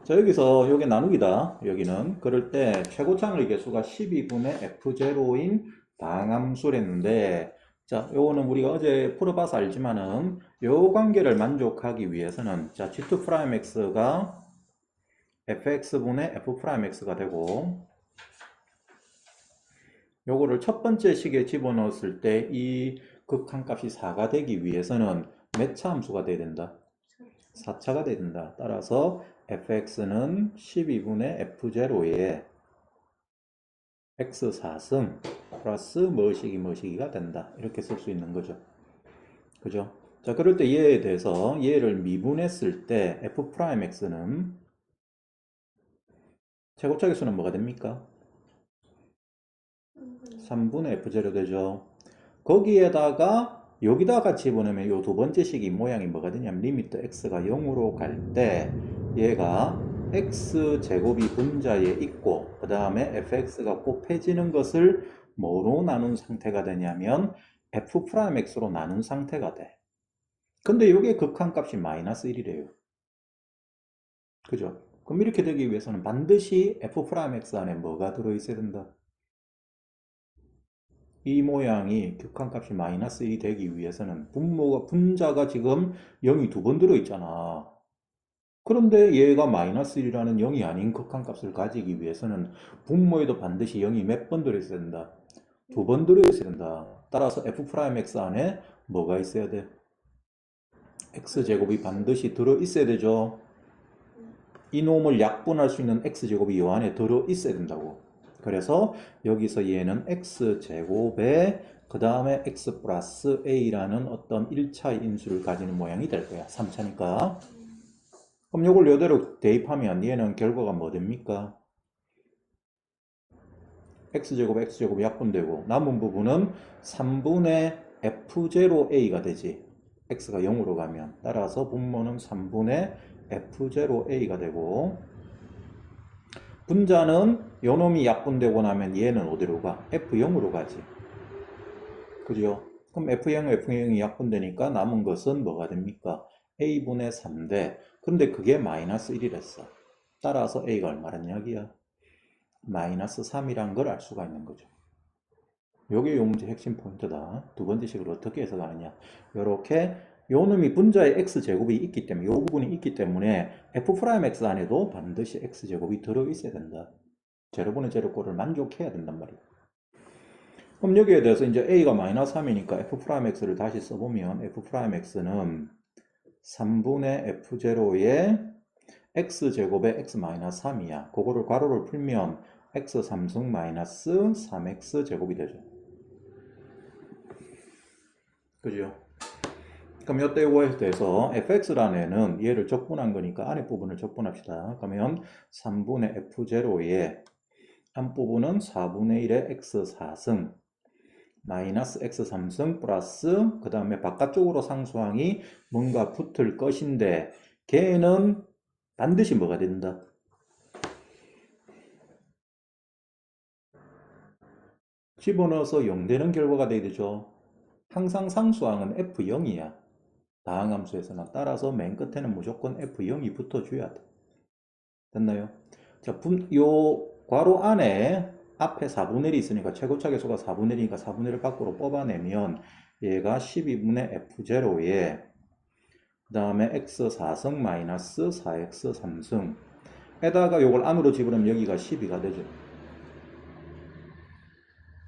자, 여기서 요게 나누기다. 여기는 그럴 때 최고창의 개수가 12분의 f0인 다항함수랬는데, 자, 요거는 우리가 어제 풀어봐서 알지만은 요 관계를 만족하기 위해서는, 자, g2'x가 fx분의 f'x가 되고, 요거를 첫 번째 식에 집어넣었을 때 이 극한값이 4가 되기 위해서는 몇 차 함수가 돼야 된다? 4차가 돼야 된다. 따라서 fx는 12분의 f0에 x4승 플러스 뭐시기가 된다. 이렇게 쓸 수 있는 거죠. 그죠? 자, 그럴 때 얘에 대해서 얘를 미분했을 때 f'x는 최고차계수는 뭐가 됩니까? 3분의 f0 되죠. 거기에다가 여기다가 집어넣으면 요 두 번째 식이 모양이 뭐가 되냐면 리미트 x가 0으로 갈 때 얘가 x제곱이 분자에 있고 그 다음에 fx가 곱해지는 것을 뭐로 나눈 상태가 되냐면 f'x로 나눈 상태가 돼. 근데 이게 극한값이 마이너스 1이래요. 그죠? 그럼 이렇게 되기 위해서는 반드시 f'x 안에 뭐가 들어있어야 된다? 이 모양이 극한값이 마이너스 1이 되기 위해서는 분자가 지금 0이 두 번 들어있잖아. 그런데 얘가 마이너스 1이라는 0이 아닌 극한값을 가지기 위해서는 분모에도 반드시 0이 몇 번 들어있어야 된다? 두 번 들어있어야 된다. 따라서 f'x 안에 뭐가 있어야 돼? x제곱이 반드시 들어있어야 되죠. 이놈을 약분할 수 있는 x제곱이 이 안에 들어있어야 된다고. 그래서 여기서 얘는 x제곱에 그 다음에 x 플러스 a라는 어떤 1차 인수를 가지는 모양이 될 거야. 3차니까. 그럼 이걸 이대로 대입하면 얘는 결과가 뭐 됩니까? x제곱 약분되고 남은 부분은 3분의 f0a가 되지. x가 0으로 가면. 따라서 분모는 3분의 f0a가 되고 분자는 요놈이 약분되고 나면 얘는 어디로 가? f0으로 가지. 그죠? 그럼 f0, f0이 약분되니까 남은 것은 뭐가 됩니까? a분의 3대. 근데 그게 마이너스 1이랬어. 따라서 a가 얼마란 이야기야? 마이너스 3이란 걸 알 수가 있는 거죠. 요게 요 문제 핵심 포인트다. 두 번째 식으로 어떻게 해석하느냐. 요렇게 요 놈이 분자에 x제곱이 있기 때문에 요 부분이 있기 때문에 f'x 안에도 반드시 x제곱이 들어있어야 된다. 제로분의 제로꼴을 만족해야 된단 말이에요. 그럼 여기에 대해서 이제 a가 마이너스 3이니까 f'x를 다시 써보면 f'x는 3분의 f0에 x제곱에 x 마이너스 3이야. 그거를 괄호를 풀면 x3승 마이너스 3x제곱이 되죠. 그죠? 그럼 이때에 대해서 fx라는 애는 얘를 적분한 거니까 안에 부분을 적분합시다. 그러면 3분의 f0에 앞부분은 4분의 1의 x4승 마이너스 x3승 플러스 그 다음에 바깥쪽으로 상수항이 뭔가 붙을 것인데 걔는 반드시 뭐가 된다? 집어넣어서 0 되는 결과가 돼야 되죠. 항상 상수항은 f0이야. 다항함수에서는. 따라서 맨 끝에는 무조건 f0이 붙어줘야 돼. 됐나요? 자, 요 괄호 안에 앞에 4분의 1이 있으니까 최고차 계수가 4분의 1이니까 4분의 1을 밖으로 뽑아내면 얘가 12분의 f0에 그 다음에 x4승 마이너스 4x3승 에다가 요걸 안으로 집으면 여기가 12가 되죠.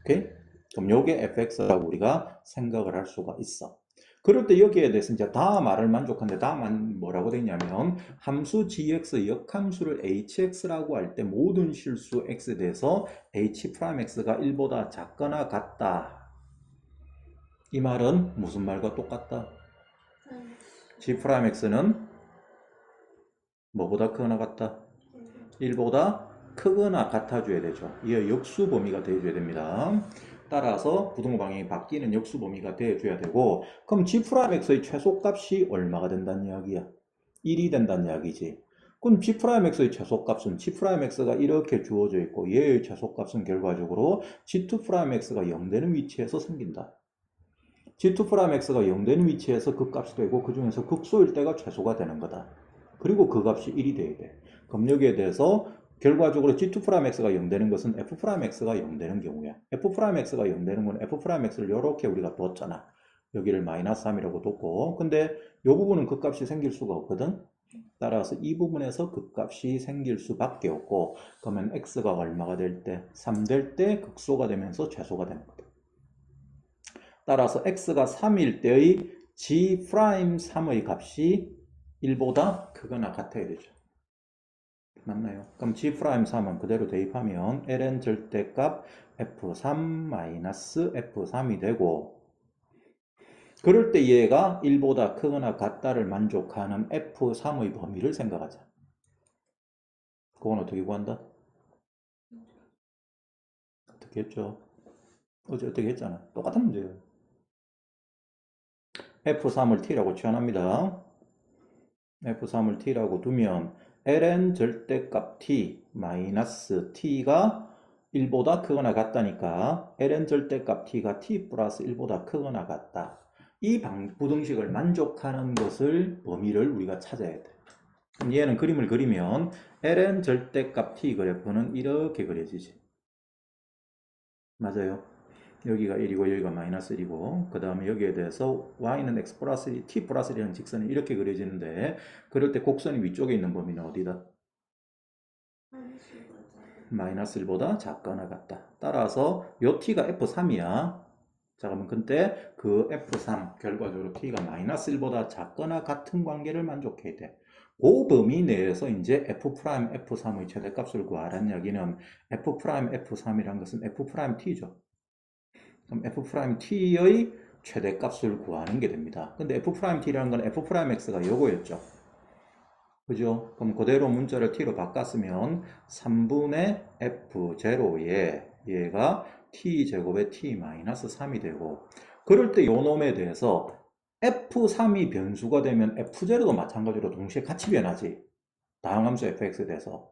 오케이? 그럼 요게 fx라고 우리가 생각을 할 수가 있어. 그럴 때 여기에 대해서 이제 다 말을 만족한데 다만 뭐라고 되냐면 함수 gx 역함수를 hx라고 할 때 모든 실수 x에 대해서 h'x가 1보다 작거나 같다. 이 말은 무슨 말과 똑같다? g'x는 뭐보다 크거나 같다? 1보다 크거나 같아줘야 되죠. 이게 역수 범위가 돼줘야 됩니다. 따라서 부등호 방향이 바뀌는 역수 범위가 돼줘야 되고 그럼 g'x의 최소값이 얼마가 된다는 이야기야? 1이 된다는 이야기지. 그럼 g'x의 최소값은 g'x가 이렇게 주어져 있고 얘의 최소값은 결과적으로 g2'x가 0 되는 위치에서 생긴다. g2'x가 0 되는 위치에서 그 값이 되고 그 중에서 극소일 때가 최소가 되는 거다. 그리고 그 값이 1이 돼야 돼. 그럼 여기에 대해서 결과적으로 G2'X가 0 되는 것은 F'X가 0 되는 경우야. F'X가 0 되는 건 F'X를 이렇게 우리가 뒀잖아. 여기를 마이너스 3이라고 뒀고. 근데 이 부분은 그 값이 생길 수가 없거든. 따라서 이 부분에서 그 값이 생길 수밖에 없고, 그러면 x가 얼마가 될 때? 3 될 때 극소가 되면서 최소가 되는 거다. 따라서 x가 3일 때의 g'3의 값이 1보다 크거나 같아야 되죠. 맞나요? 그럼 g'3은 그대로 대입하면 ln 절대값 f3-f3이 되고, 그럴 때 얘가 1보다 크거나 같다를 만족하는 f3의 범위를 생각하자. 그건 어떻게 구한다? 어떻게 했죠? 어제 어떻게 했잖아. 똑같은 문제예요. f3을 t라고 취한합니다. f3을 t라고 두면 ln 절대값 t 마이너스 t가 1보다 크거나 같다니까 ln 절대값 t가 t 플러스 1보다 크거나 같다. 이 부등식을 만족하는 것을 범위를 우리가 찾아야 돼. 그럼 얘는 그림을 그리면 ln 절대값 t 그래프는 이렇게 그려지지. 맞아요. 여기가 1이고 여기가 마이너스 1이고 그 다음에 여기에 대해서 y는 x 플러스 1, t 플러스 1이라는 직선이 이렇게 그려지는데, 그럴 때 곡선이 위쪽에 있는 범위는 어디다? 마이너스 1보다 작거나 같다. 따라서 요 t가 f3이야. 자, 그러면 그때 그 f3 결과적으로 t가 마이너스 1보다 작거나 같은 관계를 만족해야 돼. 그 범위 내에서 이제 f', f3의 최대값을 구하라는 이야기는 f', f3이란 것은 f''t죠. 그럼 f't의 최대값을 구하는 게 됩니다. 근데 f't라는 건 f'x가 요거였죠. 그죠? 그럼 그대로 문자를 t로 바꿨으면 3분의 f0에 얘가 t제곱에 t-3이 되고, 그럴 때 요 놈에 대해서 f3이 변수가 되면 f0도 마찬가지로 동시에 같이 변하지. 다항함수 fx에 대해서.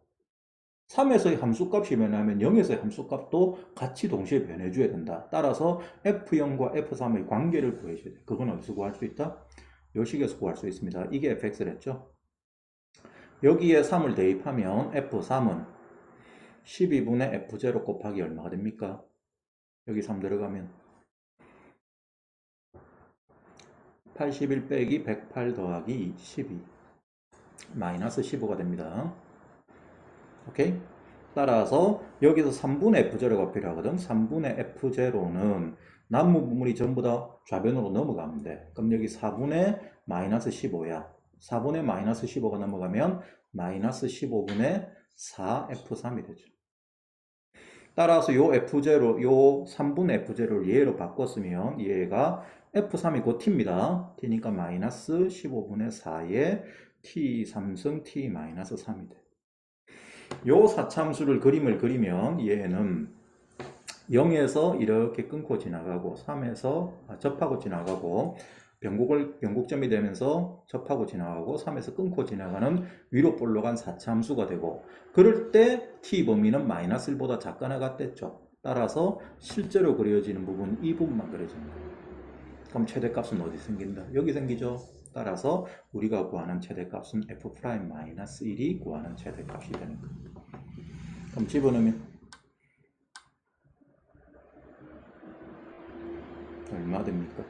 3에서의 함수값이 변하면 0에서의 함수값도 같이 동시에 변해줘야 된다. 따라서 F0과 F3의 관계를 구해줘야 돼. 그건 어디서 구할 수 있다? 요 식에서 구할 수 있습니다. 이게 fx랬죠. 여기에 3을 대입하면 F3은 12분의 F0 곱하기 얼마가 됩니까? 여기 3 들어가면 81 빼기 108 더하기 12 마이너스 15가 됩니다. 오케이? 따라서 여기서 3분의 F0가 필요하거든. 3분의 F0는 남은 부분이 전부 다 좌변으로 넘어가면 돼. 그럼 여기 4분의 마이너스 15야. 4분의 마이너스 15가 넘어가면 마이너스 15분의 4F3이 되죠. 따라서 요 F0, 요 3분의 F0를 얘로 바꿨으면 얘가 F3이 곧 T입니다. T니까 마이너스 15분의 4에 T3승 T-3이 돼. 요 사참수를 그림을 그리면 얘는 0에서 이렇게 끊고 지나가고 3에서 접하고 지나가고 변곡점이 되면서 접하고 지나가고 3에서 끊고 지나가는 위로 볼록한 사참수가 되고, 그럴 때 t 범위는 마이너스 1보다 작거나 같댔죠. 따라서 실제로 그려지는 부분 이 부분만 그려집니다. 그럼 최대값은 어디 생긴다? 여기 생기죠. 따라서 우리가 구하는 최대값은 f'-1이 구하는 최대값이 되는 겁니다. 그럼 집어넣으면 얼마 됩니까?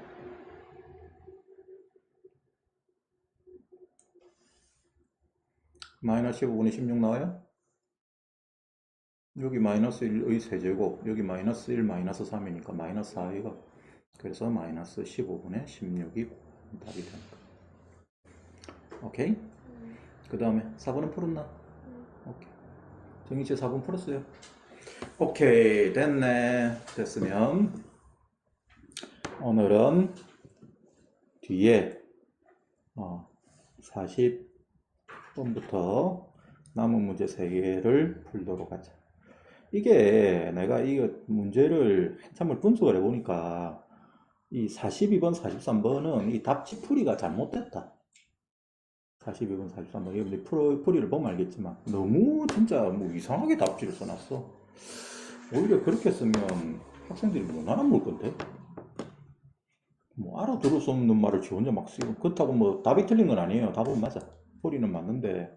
마이너스 15분의 16 나와요? 여기 마이너스 1의 세제곱, 여기 마이너스 1 마이너스 3이니까 마이너스 4이가, 그래서 마이너스 15분의 16이 답이 되는 거예요. 오케이? 그 다음에 4번은 풀었나? 오케이. 정희씨 4번 풀었어요? 오케이, 됐네. 됐으면 오늘은 뒤에 40번부터 남은 문제 3개를 풀도록 하자. 이게 내가 이거 문제를 한참을 분석을 해보니까 이 42번, 43번은 이 답지풀이가 잘못됐다. 42번, 43번 이거 풀이를 보면 알겠지만 너무 진짜 뭐 이상하게 답지를 써놨어. 오히려 그렇게 쓰면 학생들이 못 알아볼 건데. 뭐 알아들을 수 없는 말을 지 혼자 막 쓰고, 그렇다고 뭐 답이 틀린 건 아니에요. 답은 맞아. 풀이는 맞는데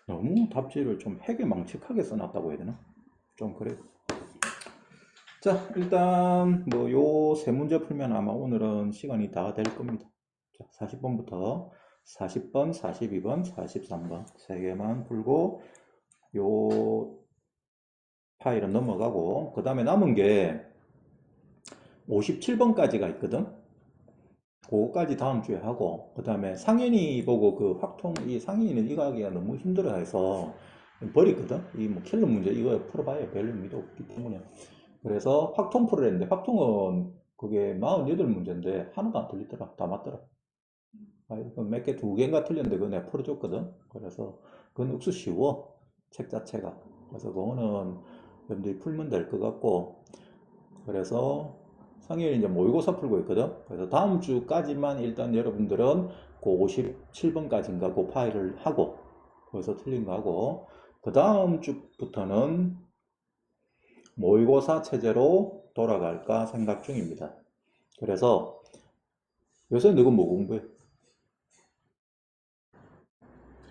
너무 답지를 좀 해괴망측하게 써놨다고 해야 되나? 좀 그래. 자, 일단 뭐 요 세 문제 풀면 아마 오늘은 시간이 다 될 겁니다. 자, 40번부터 40번, 42번, 43번 세 개만 풀고 요 파일은 넘어가고 그 다음에 남은 게 57번까지가 있거든. 그거까지 다음 주에 하고 그 다음에 상현이 보고 그 확통 이 상현이는 이거 하기가 너무 힘들어 해서 버리거든. 이 뭐 킬러 문제 이거 풀어봐야 별 의미도 없기 때문에 그래서 확통 풀을 했는데 확통은 그게 48문제인데 하나도 안 틀리더라. 다 맞더라. 몇 개 두 개인가 틀렸는데 그거 내가 풀어줬거든. 그래서 그건 억수 쉬워. 책 자체가. 그래서 그거는 여러분들이 풀면 될 것 같고 그래서 상현이 이제 모의고사 풀고 있거든. 그래서 다음 주까지만 일단 여러분들은 그 57번까지인가 그 파일을 하고 거기서 틀린 거 하고 그 다음 주부터는 모의고사 체제로 돌아갈까 생각 중입니다. 그래서 요새 너가 뭐 공부해?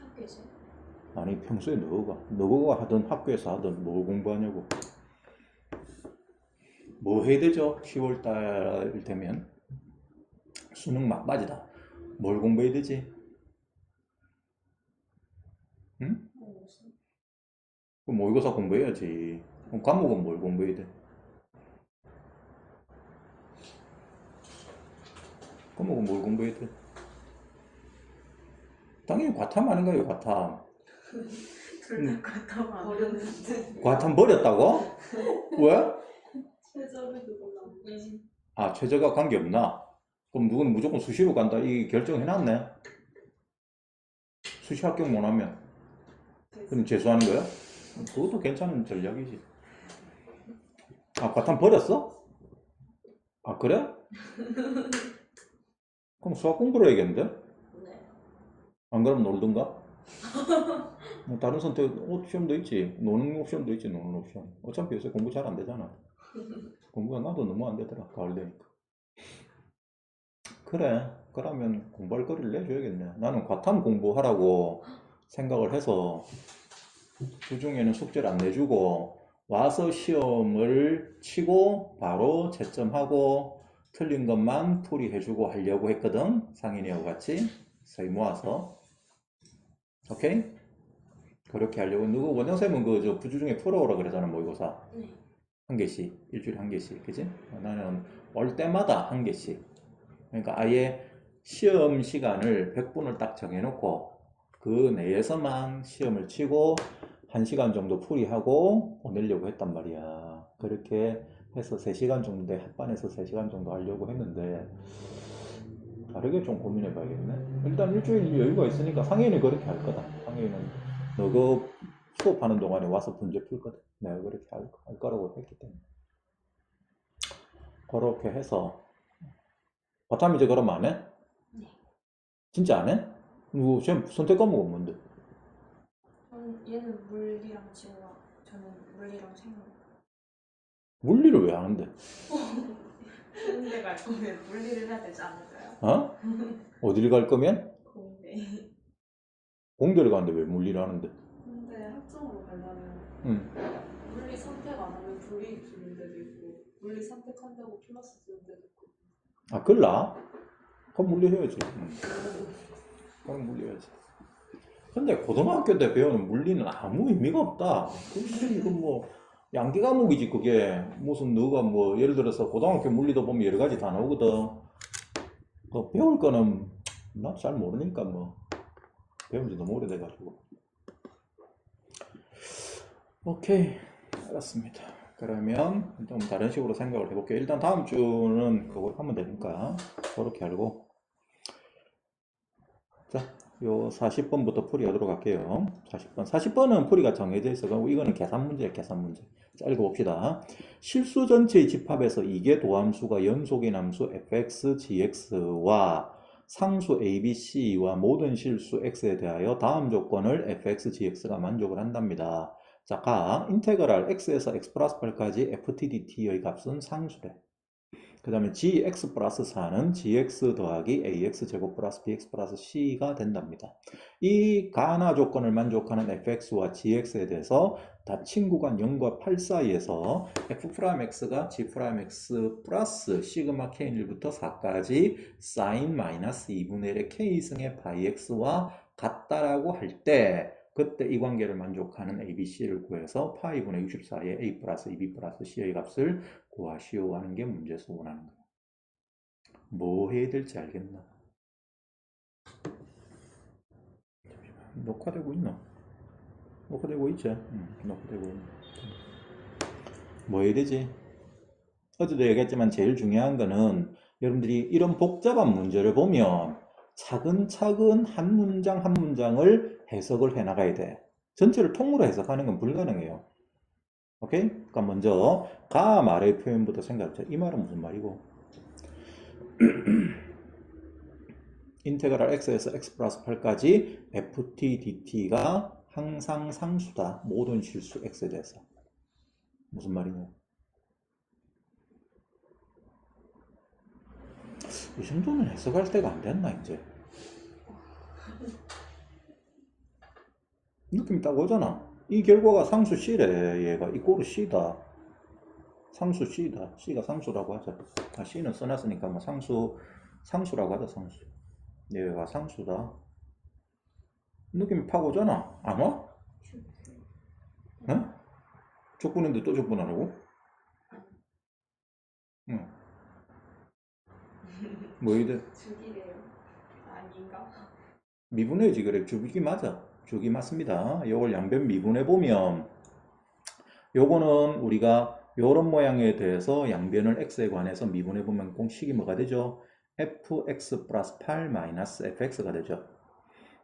학교에서 아니 평소에 너가 하든 학교에서 하든 뭘 공부하냐고. 뭐 해야 되죠? 10월달 되면 수능 막바지다. 뭘 공부해야 되지? 응? 그럼 모의고사 공부해야지. 그럼 과목은 뭘 공부해야 돼? 과목은 뭘 공부해야 돼? 당연히 과탐 아닌가요, 과탐? 둘다 과탐 버렸는데 과탐 버렸다고? 왜? 최저를 두고 남지. 아, 최저가 관계없나? 그럼 누구는 무조건 수시로 간다. 이 결정해놨네. 수시 합격 못하면. 그럼 재수하는 거야? 그것도 괜찮은 전략이지. 아, 과탐 버렸어? 아, 그래? 그럼 수학 공부를 해야겠는데? 네. 안 그러면 놀든가? 뭐 다른 선택 옵션도 있지. 노는 옵션도 있지, 노는 옵션. 어차피 요새 공부 잘 안 되잖아. 공부가 나도 너무 안 되더라, 가을 되니까. 그래. 그러면 공부할 거리를 내줘야겠네. 나는 과탐 공부하라고 생각을 해서 주중에는 숙제를 안 내주고 와서 시험을 치고 바로 채점하고 틀린 것만 풀이해주고 하려고 했거든. 상인이하고 같이 저희 모아서. 오케이? 그렇게 하려고. 누구 원장쌤은 그 저 부주중에 풀어오라 그러잖아, 모의고사. 네. 한 개씩, 일주일에 한 개씩, 그지? 나는 올 때마다 한 개씩. 그러니까 아예 시험 시간을 100분을 딱 정해놓고 그 내에서만 시험을 치고 1시간 정도 풀이하고 보내려고 했단 말이야. 그렇게 해서 3시간 정도, 합반에서 3시간 정도 하려고 했는데 다르게 좀 고민해 봐야겠네. 일단 일주일 여유가 있으니까 상혜는 그렇게 할 거다. 상혜는 너그 수업하는 동안에 와서 문제 풀 거다. 내가 그렇게 할 거라고 했기 때문에. 그렇게 해서 과탐 이제 그러면 안 해? 네. 진짜 안 해? 뭐 지금 선택 과목은 뭔데? 얘는 물리랑 지구와 저는 물리랑 생물. 물리를 왜 하는데? 공대 갈 거면 물리를 해야 되지 않을까요? 어? 어딜 갈 거면? 공대. 공대를 가는데 왜 물리를 하는데? 근데 학종으로 가려면 응. 물리 선택 안 하면 불이익 주는 데도 있고 물리 선택한다고 플러스 주는 데도 있고. 아, 그럴라? 그럼 물리 해야지. 그럼 물리 해야지. 근데 고등학교 때 배우는 물리는 아무 의미가 없다. 그게 이거 뭐 양기 과목이지 그게. 무슨 너가 뭐 예를 들어서 고등학교 물리도 보면 여러 가지 다 나오거든. 그 배울 거는 나 잘 모르니까 뭐 배운 지 너무 오래돼가지고. 오케이, 알았습니다. 그러면 좀 다른 식으로 생각을 해볼게요. 일단 다음 주는 그걸 하면 되니까 그렇게 알고. 자, 요 40번부터 풀이하도록 할게요. 40번. 40번은 풀이가 정해져 있어서 이거는 계산 문제예요, 계산 문제. 자, 읽어봅시다. 실수 전체의 집합에서 이게 도함수가 연속인 함수 fx, gx와 상수 abc와 모든 실수 x에 대하여 다음 조건을 fx, gx가 만족을 한답니다. 자, 가 인테그랄 x에서 x 플러스 8까지 ft dt의 값은 상수래. 그 다음에 gx 플러스 4는 gx 더하기 ax 제곱 플러스 bx 플러스 c가 된답니다. 이 가나 조건을 만족하는 fx와 gx에 대해서 닫힌 구간 0과 8 사이에서 f'x가 g'x 플러스 시그마 k1부터 4까지 sin 마이너스 2분의 1의 k승의 바이 x와 같다라고 할 때 그때 이 관계를 만족하는 ABC를 구해서 파이분의 64의 A 플러스 2B 플러스 C의 값을 구하시오 하는 게 문제에서 원하는 거야. 뭐 해야 될지 알겠나? 녹화되고 있나? 녹화되고 있지? 녹화되고 있네. 뭐 해야 되지? 어제도 얘기했지만 제일 중요한 거는 여러분들이 이런 복잡한 문제를 보면 차근차근 한 문장 한 문장을 해석을 해 나가야 돼. 전체를 통으로 해석하는 건 불가능해요. 오케이? 그러니까 먼저 가 말의 표현부터 생각해보자. 이 말은 무슨 말이고? 인테그랄 x에서 x 플러스 8까지 ft dt가 항상 상수다. 모든 실수 x에 대해서. 무슨 말이냐? 이 정도는 해석할 때가 안 됐나 이제? 느낌이 딱 오잖아. 이 결과가 상수 C래. 얘가 이꼬르 C다. 상수 C다. C가 상수라고 하자. 아, C는 써놨으니까 뭐 상수라고 하자. 상수. 얘가 상수다. 느낌이 팍 오잖아. 안 와? 응? 족분인데 또 족분하라고? 응. 뭐 이래? 죽이래요. 아닌가? 미분해지 그래. 주기 맞아. 주기 맞습니다. 요걸 양변 미분해 보면 요거는 우리가 요런 모양에 대해서 양변을 x에 관해서 미분해 보면 공식이 뭐가 되죠? fx 플러스 8 마이너스 fx가 되죠.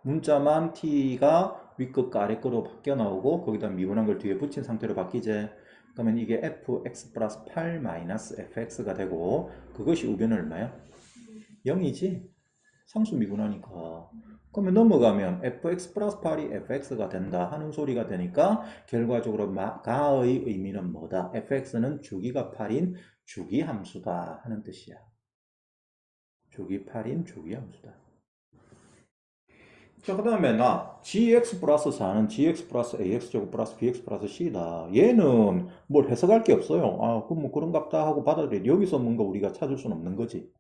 문자만 t가 윗끝과 아래끝으로 바뀌어 나오고 거기다 미분한 걸 뒤에 붙인 상태로 바뀌지. 그러면 이게 fx 플러스 8 마이너스 fx가 되고 그것이 우변은 얼마야? 0이지? 상수 미분하니까. 그러면 넘어가면 fx 플러스 8이 fx가 된다 하는 소리가 되니까 결과적으로 가의 의미는 뭐다? fx는 주기가 8인 주기함수다 하는 뜻이야. 주기 8인 주기함수다. 자, 그 다음에 gx 플러스 4는 gx 플러스 ax제곱 플러스 bx 플러스 c다. 얘는 뭘 해석할 게 없어요. 아, 그럼 뭐 그런갑다 하고 받아들여. 여기서 뭔가 우리가 찾을 수는 없는 거지.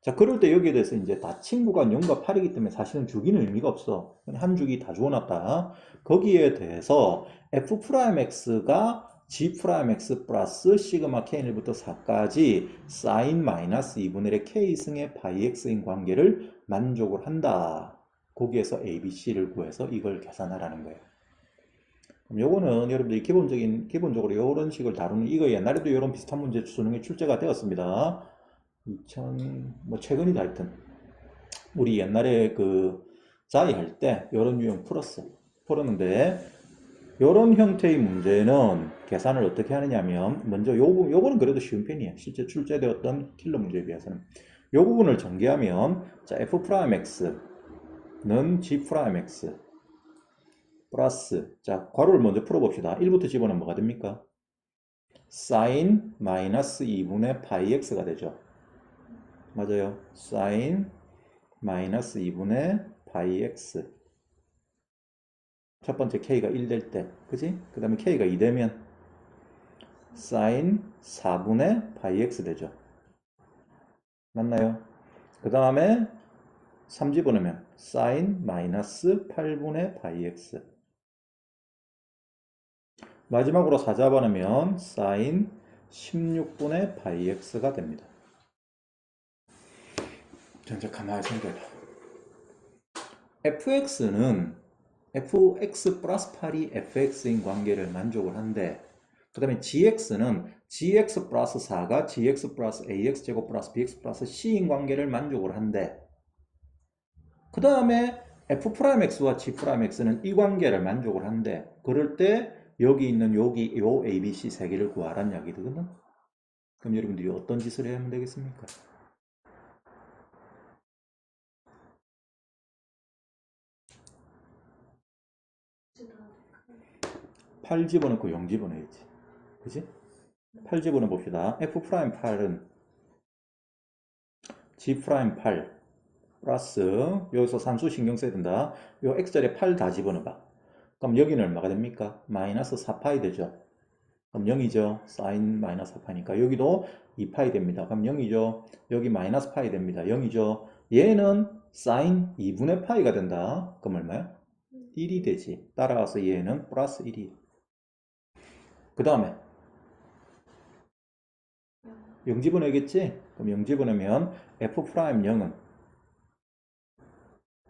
자, 그럴 때 여기에 대해서 이제 다 친구가 0과 8이기 때문에 사실은 주기는 의미가 없어. 한 주기 다 주어놨다. 거기에 대해서 f'x가 g'x 플러스 시그마 k1부터 4까지 sin 마이너스 2분의 1의 k승의 바이 x인 관계를 만족을 한다. 거기에서 ABC를 구해서 이걸 계산하라는 거예요. 그럼 요거는 여러분들이 기본적으로 이런 식을 다루는 이거 옛날에도 이런 비슷한 문제 수능에 출제가 되었습니다. 뭐 최근이다 하여튼. 우리 옛날에 그 자이 할 때 이런 유형 풀었는데 이런 형태의 문제는 계산을 어떻게 하느냐면 먼저 요거는 그래도 쉬운 편이에요. 실제 출제되었던 킬러 문제에 비해서는. 요 부분을 전개하면 자 f'x는 g'x 플러스 자 괄호를 먼저 풀어봅시다. 1부터 집어넣으면 뭐가 됩니까? sin 마이너스 2분의 파이 x가 되죠. 맞아요. sin 마이너스 2분의 파이 x 첫 번째 k가 1 될 때 그지? 그 다음에 k가 2 되면 sin 4분의 파이 x 되죠. 맞나요? 그 다음에 3 집어넣으면 sin 마이너스 8분의 파이 x 마지막으로 4 잡아넣으면 sin 16분의 파이 x가 됩니다. 자, 이제 가만히 생각해봐. fx는 fx 플러스 8이 fx인 관계를 만족을 한데 그 다음에 gx는 gx 플러스 4가 gx 플러스 ax 제곱 플러스 bx 플러스 c인 관계를 만족을 한데 그 다음에 f'x와 g'x는 이 관계를 만족을 한데 그럴 때 여기 있는 요 abc 세 개를 구하라는 이야기거든. 그럼 여러분들이 어떤 짓을 해야 하면 되겠습니까? 8 집어넣고 0 집어넣어야지. 그지? 8 집어넣어 봅시다. f'8은 G 프라임 8 플러스 여기서 산수 신경 써야 된다. 요 x절에 8 다 집어넣어봐. 그럼 여기는 얼마가 됩니까? 마이너스 4파이 되죠. 그럼 0이죠. 사인 마이너스 4파이니까 여기도 2파이 됩니다. 그럼 0이죠. 여기 마이너스 파이 됩니다. 0이죠. 얘는 사인 2분의 파이가 된다. 그럼 얼마야? 1이 되지. 따라서 얘는 플러스 1이. 그 다음에 0 집어넣겠지? 그럼 0 집어넣으면 f 프라임 0은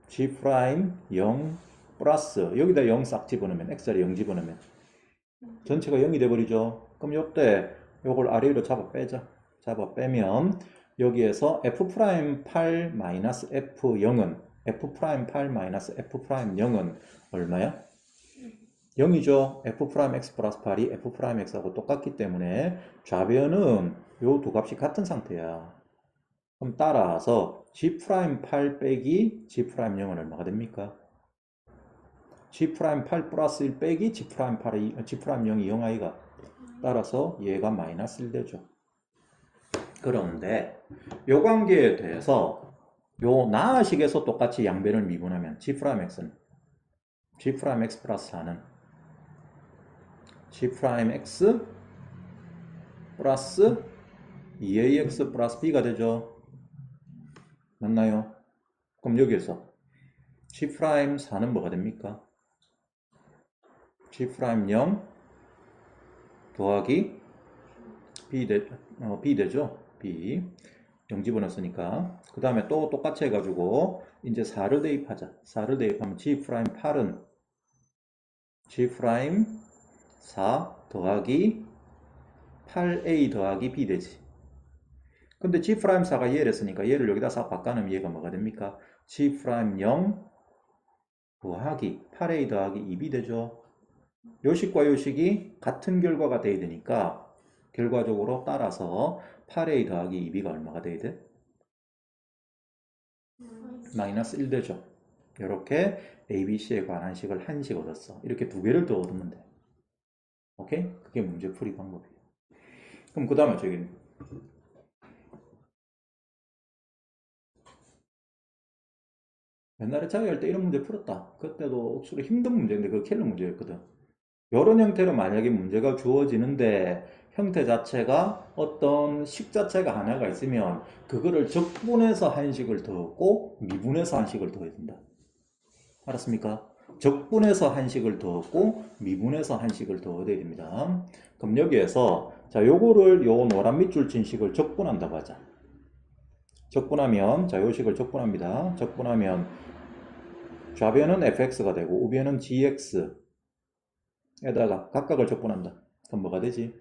g 프라임 0 플러스 여기다 0 싹 집어넣으면 x자리 0 집어넣으면 전체가 0이 돼버리죠. 그럼 요때 요걸 아래로 잡아 빼자. 잡아 빼면 여기에서 f 프라임 8 마이너스 f0은 f 프라임 8 마이너스 f 프라임 0은 얼마야? 0이죠. f 프라임 x 플러스 8이 f 프라임 x하고 똑같기 때문에 좌변은 요 두 값이 같은 상태야. 그럼 따라서 g 프라임 8 빼기 g 프라임 0은 얼마가 됩니까? g 프라임 8 플러스 1 빼기 g 프라임 8이 g 프라임 0이 0i가 따라서 얘가 마이너스 1 되죠. 그런데 요 관계에 대해서 요 나식에서 똑같이 양변을 미분하면 g 프라임 x는 g 프라임 x 플러스 4는 g 프라임 x 플러스 2ax 플러스 b가 되죠. 맞나요? 그럼 여기에서 g 프라임 4는 뭐가 됩니까? g 프라임 0 더하기 b 되죠. b 0 집어넣었으니까 그 다음에 또 똑같이 해가지고 이제 4를 대입하자. 4를 대입하면 g 프라임 8은 g 프라임 4 더하기 8a 더하기 b 되지. 근데 g 프라임 4가 얘를 했으니까 얘를 여기다 싹 바꿔놓으면 얘가 뭐가 됩니까? g 프라임 0 더하기 8a 더하기 2b 되죠. 요식과 요식이 같은 결과가 돼야 되니까 결과적으로 따라서 8a 더하기 2b가 얼마가 돼야 돼? 마이너스 1 되죠. 이렇게 ABC에 관한 식을 한 식 얻었어. 이렇게 두 개를 더 얻으면 돼. 오케이? 그게 문제풀이 방법이에요. 그럼 그 다음에 저기 옛날에 자기할 때 이런 문제 풀었다. 그때도 억수로 힘든 문제인데 그거 캘러 문제였거든. 이런 형태로 만약에 문제가 주어지는데 형태 자체가 어떤 식 자체가 하나가 있으면 그거를 적분해서 한 식을 더 얻고 미분해서 한 식을 더 해야 된다. 알았습니까? 적분해서 한 식을 더 얻고 미분해서 한 식을 더 얻어야 됩니다. 그럼 여기에서 자 요거를 요 노란 밑줄 친 식을 적분한다고 하자. 적분하면 자 요 식을 적분합니다. 적분하면 좌변은 fx가 되고 우변은 gx에다가 각각을 적분한다. 그럼 뭐가 되지?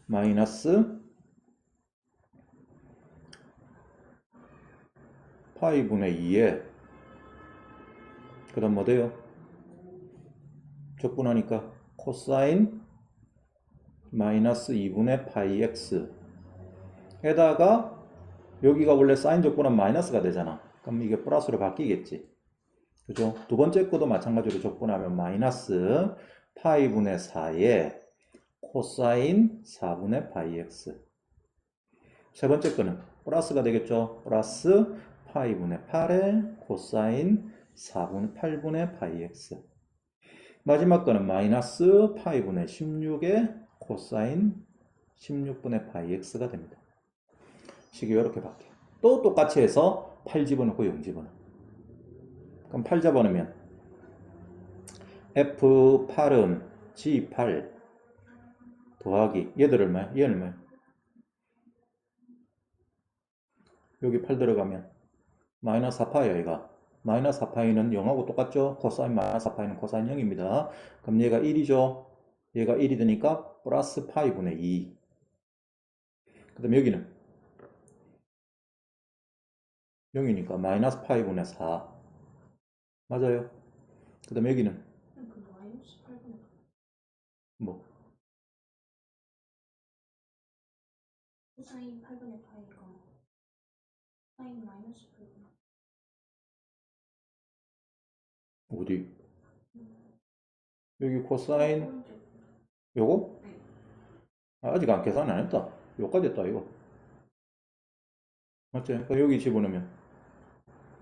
마이너스 파이분의 2에 그 다음 뭐 돼요? 적분하니까 코사인 마이너스 2분의 파이 x 에다가 여기가 원래 사인 적분하면 마이너스가 되잖아. 그럼 이게 플러스로 바뀌겠지. 그죠? 두 번째 것도 마찬가지로 적분하면 마이너스 파이분의 4에 코사인 4분의 파이 x. 세 번째 거는 플러스가 되겠죠. 플러스 파이분의 8에 코사인 4분 8분의 파이 x. 마지막 거는 마이너스 파이분의 16에 코사인 16분의 파이 x가 됩니다. 식이 이렇게 바뀌어요. 또 똑같이 해서 8 집어넣고 0 집어넣어. 그럼 8 집어넣으면 F8은 G8 더하기 얘들 얼마야? 얘는 얼마야? 여기 8 들어가면 마이너스 4파이야 얘가. 마이너스 4파이는 0하고 똑같죠? 코사인 마이너스 4파이는 코사인 0입니다. 그럼 얘가 1이죠? 얘가 1이 되니까 플러스 파이분의 2. 그 다음에 여기는 0이니까 마이너스 파이분의 4. 맞아요? 그 다음에 여기는 그 마이너스 8분의 뭐 코사인 8분의 파이가 사인 마이너스 8분의 어디? 여기 코사인 요거? 네. 아직 안 계산 안 했다. 요까지 했다 이거. 맞죠? 그러니까 여기 집어넣으면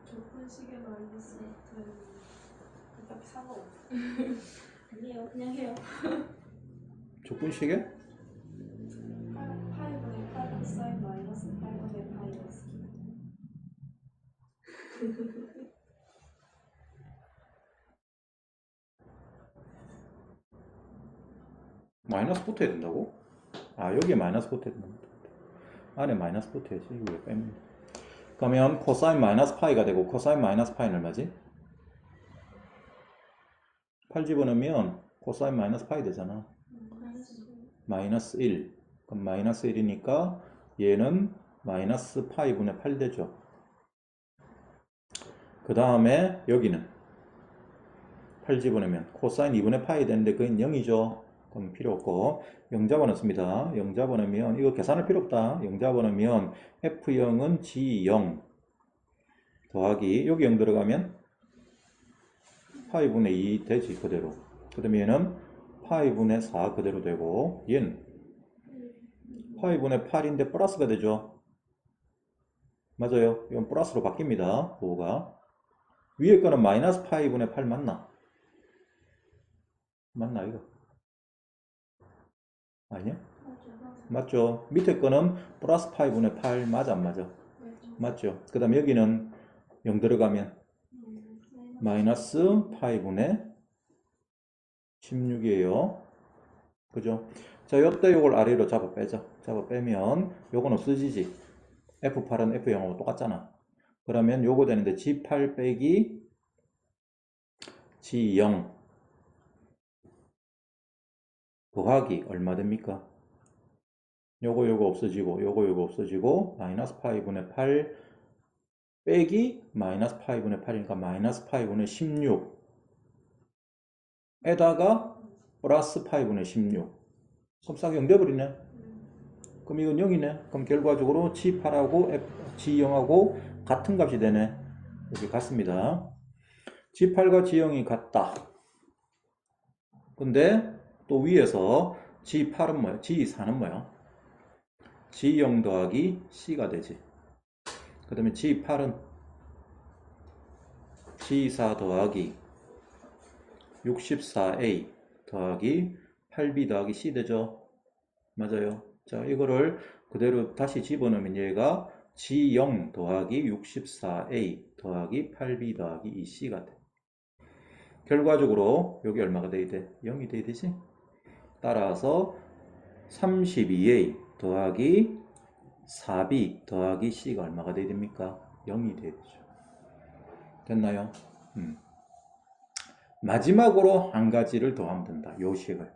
좁은 시계 마이너스 같은 딱히 상관없어. 아니에요. 그냥 해요. 적분식에 파이분의 8 코사인 마이너스 8분의 파이너스. 마이너스 붙어야 된다고? 아 여기에 마이너스 붙어야 된다. 안에 마이너스 붙어야지. 이거 왜 빼면 돼? 그러면 코사인 마이너스 파이가 되고 코사인 마이너스 파이는 얼마지? 8 집어넣으면 코사인 마이너스 파이 되잖아. 마이너스 1. 그럼 마이너스 1이니까 얘는 마이너스 파이분의 8 되죠. 그 다음에 여기는 8 집어넣으면 코사인 2분의 파이 되는데 그건 0이죠. 그럼 필요 없고 0 잡아넣습니다. 0 잡아넣으면 이거 계산할 필요 없다. 0 잡아넣으면 F0은 G0 더하기 여기 0 들어가면 파이분의 2 되지 그대로. 그 다음에 얘는 파이분의 4 그대로 되고 얘는 파이분의 8인데 플러스가 되죠. 맞아요. 이건 플러스로 바뀝니다. 부호가. 위에 거는 마이너스 파이분의 8 맞나? 맞나 이거? 아니야? 맞죠. 밑에 거는 플러스 파이분의 8 맞아 안 맞아? 맞죠. 그 다음에 여기는 0 들어가면 마이너스 파이분의 16이에요. 그죠? 자, 요때 요걸 아래로 잡아 빼죠. 잡아 빼면 요건 없어지지. F8은 F0하고 똑같잖아. 그러면 요거 되는데 G8 빼기 G0 더하기 얼마 됩니까? 요거 없어지고 요거 없어지고 마이너스 파이분의 8 빼기 마이너스 파이분의 8이니까 마이너스 파이분의 16 에다가 플러스 파이분의 16 그럼 싹 0 돼버리네. 그럼 이건 0이네. 그럼 결과적으로 G8하고 G0하고 같은 값이 되네. 이렇게 같습니다. G8과 G0이 같다. 근데 또 위에서 G8은 뭐야? G4는 뭐야? G0 더하기 C가 되지. 그 다음에 G8은 G4 더하기 64A 더하기 8B 더하기 C 되죠. 맞아요. 자, 이거를 그대로 다시 집어넣으면 얘가 G0 더하기 64A 더하기 8B 더하기 2C가 돼. 결과적으로 여기 얼마가 돼야 돼? 0이 돼야 되지? 따라서 32A 더하기 4B 더하기 C가 얼마가 돼야 됩니까? 0이 돼야 되죠. 됐나요? 마지막으로 한 가지를 더하면 된다. 요 식을.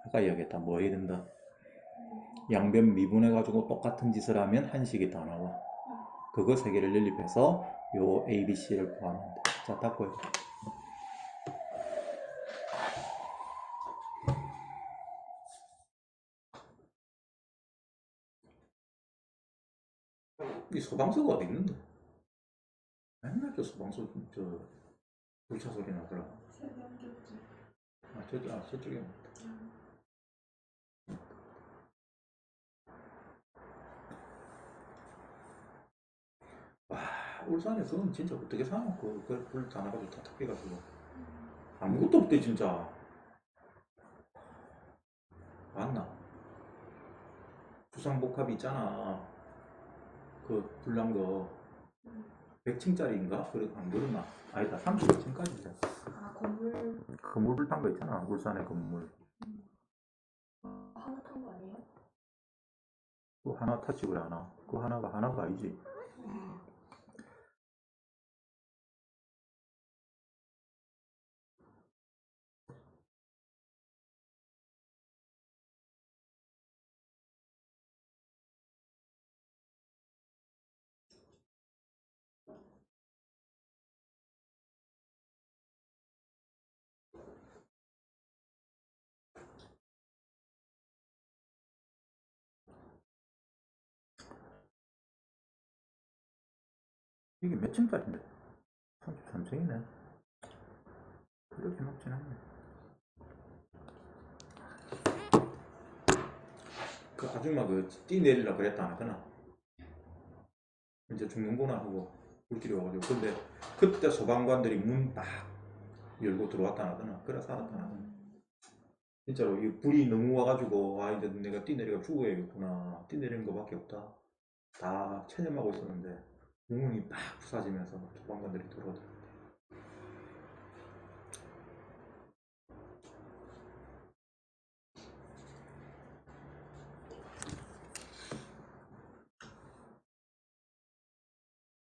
아까 이야기했다. 뭐 해야 된다? 양변 미분해가지고 똑같은 짓을 하면 한 식이 더 나와. 그거 세 개를 연립해서 요 A, B, C를 구하면 돼. 자, 닦고요. 이 소방서가 어디 있는데? 맨날 저 소방서 저 불차 소리 나더라. 세명겠지. 저쪽에 맞다. 와, 울산에서는 진짜 어떻게 사노? 그불 다 나가지고 다 탁해가지고 아무것도 없대 진짜. 맞나? 부산복합이 있잖아. 그 불난 거 100층짜리인가? 그래 안 그러나? 아니다 30층까지다. 아 건물 건물 불탄 거 있잖아. 울산의 건물. 하나 탄 거 아니에요? 그 하나 타치 그래 하나. 그 하나가 아니지. 이게 몇 층짜리인데? 33층이네. 그렇게 높진 않네. 그 아줌마 그 뛰 내리려고 그랬다 안 하더나? 이제 죽는구나 하고 불길이 와가지고. 근데 그때 소방관들이 문 딱 열고 들어왔다 하더나. 그래 살았다 하더나. 진짜로 이 불이 너무 와가지고 아 이제 내가 뛰내려가 죽어야겠구나. 뛰내리는 거밖에 없다. 다 체념하고 있었는데 문이 막 부사지면서 소방관들이 들어오더라.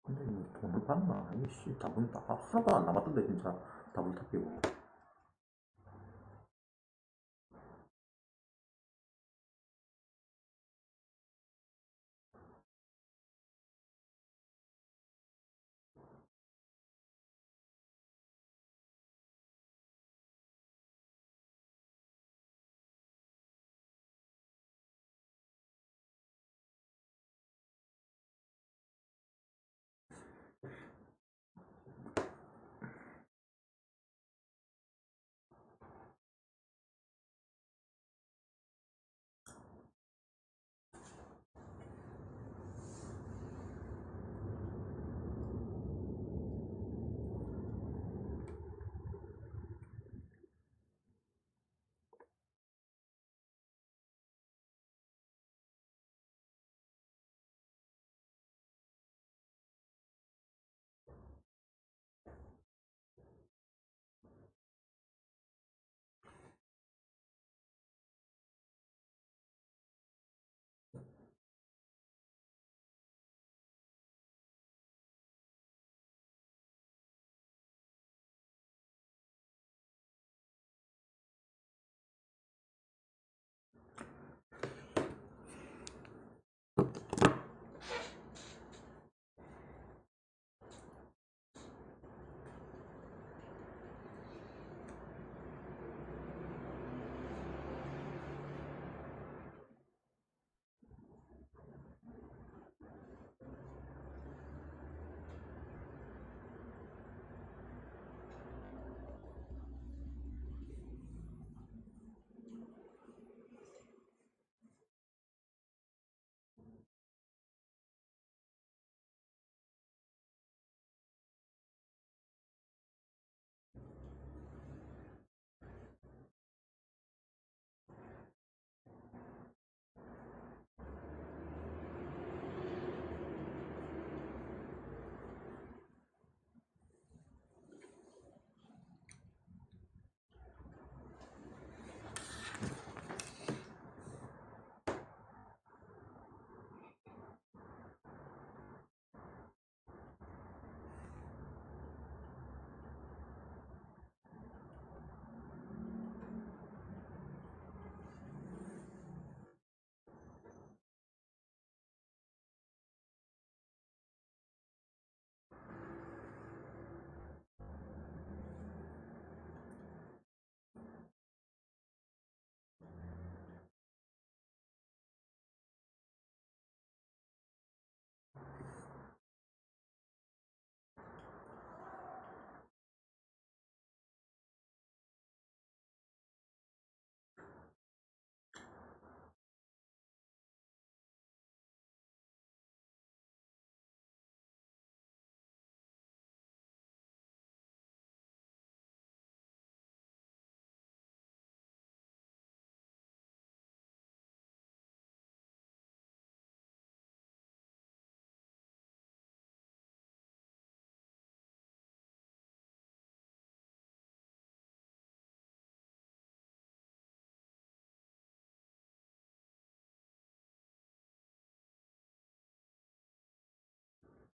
근데 이 돈을 받나? 이씨 다불 다 하나도 안 남았던데 진짜 다불 탑기고.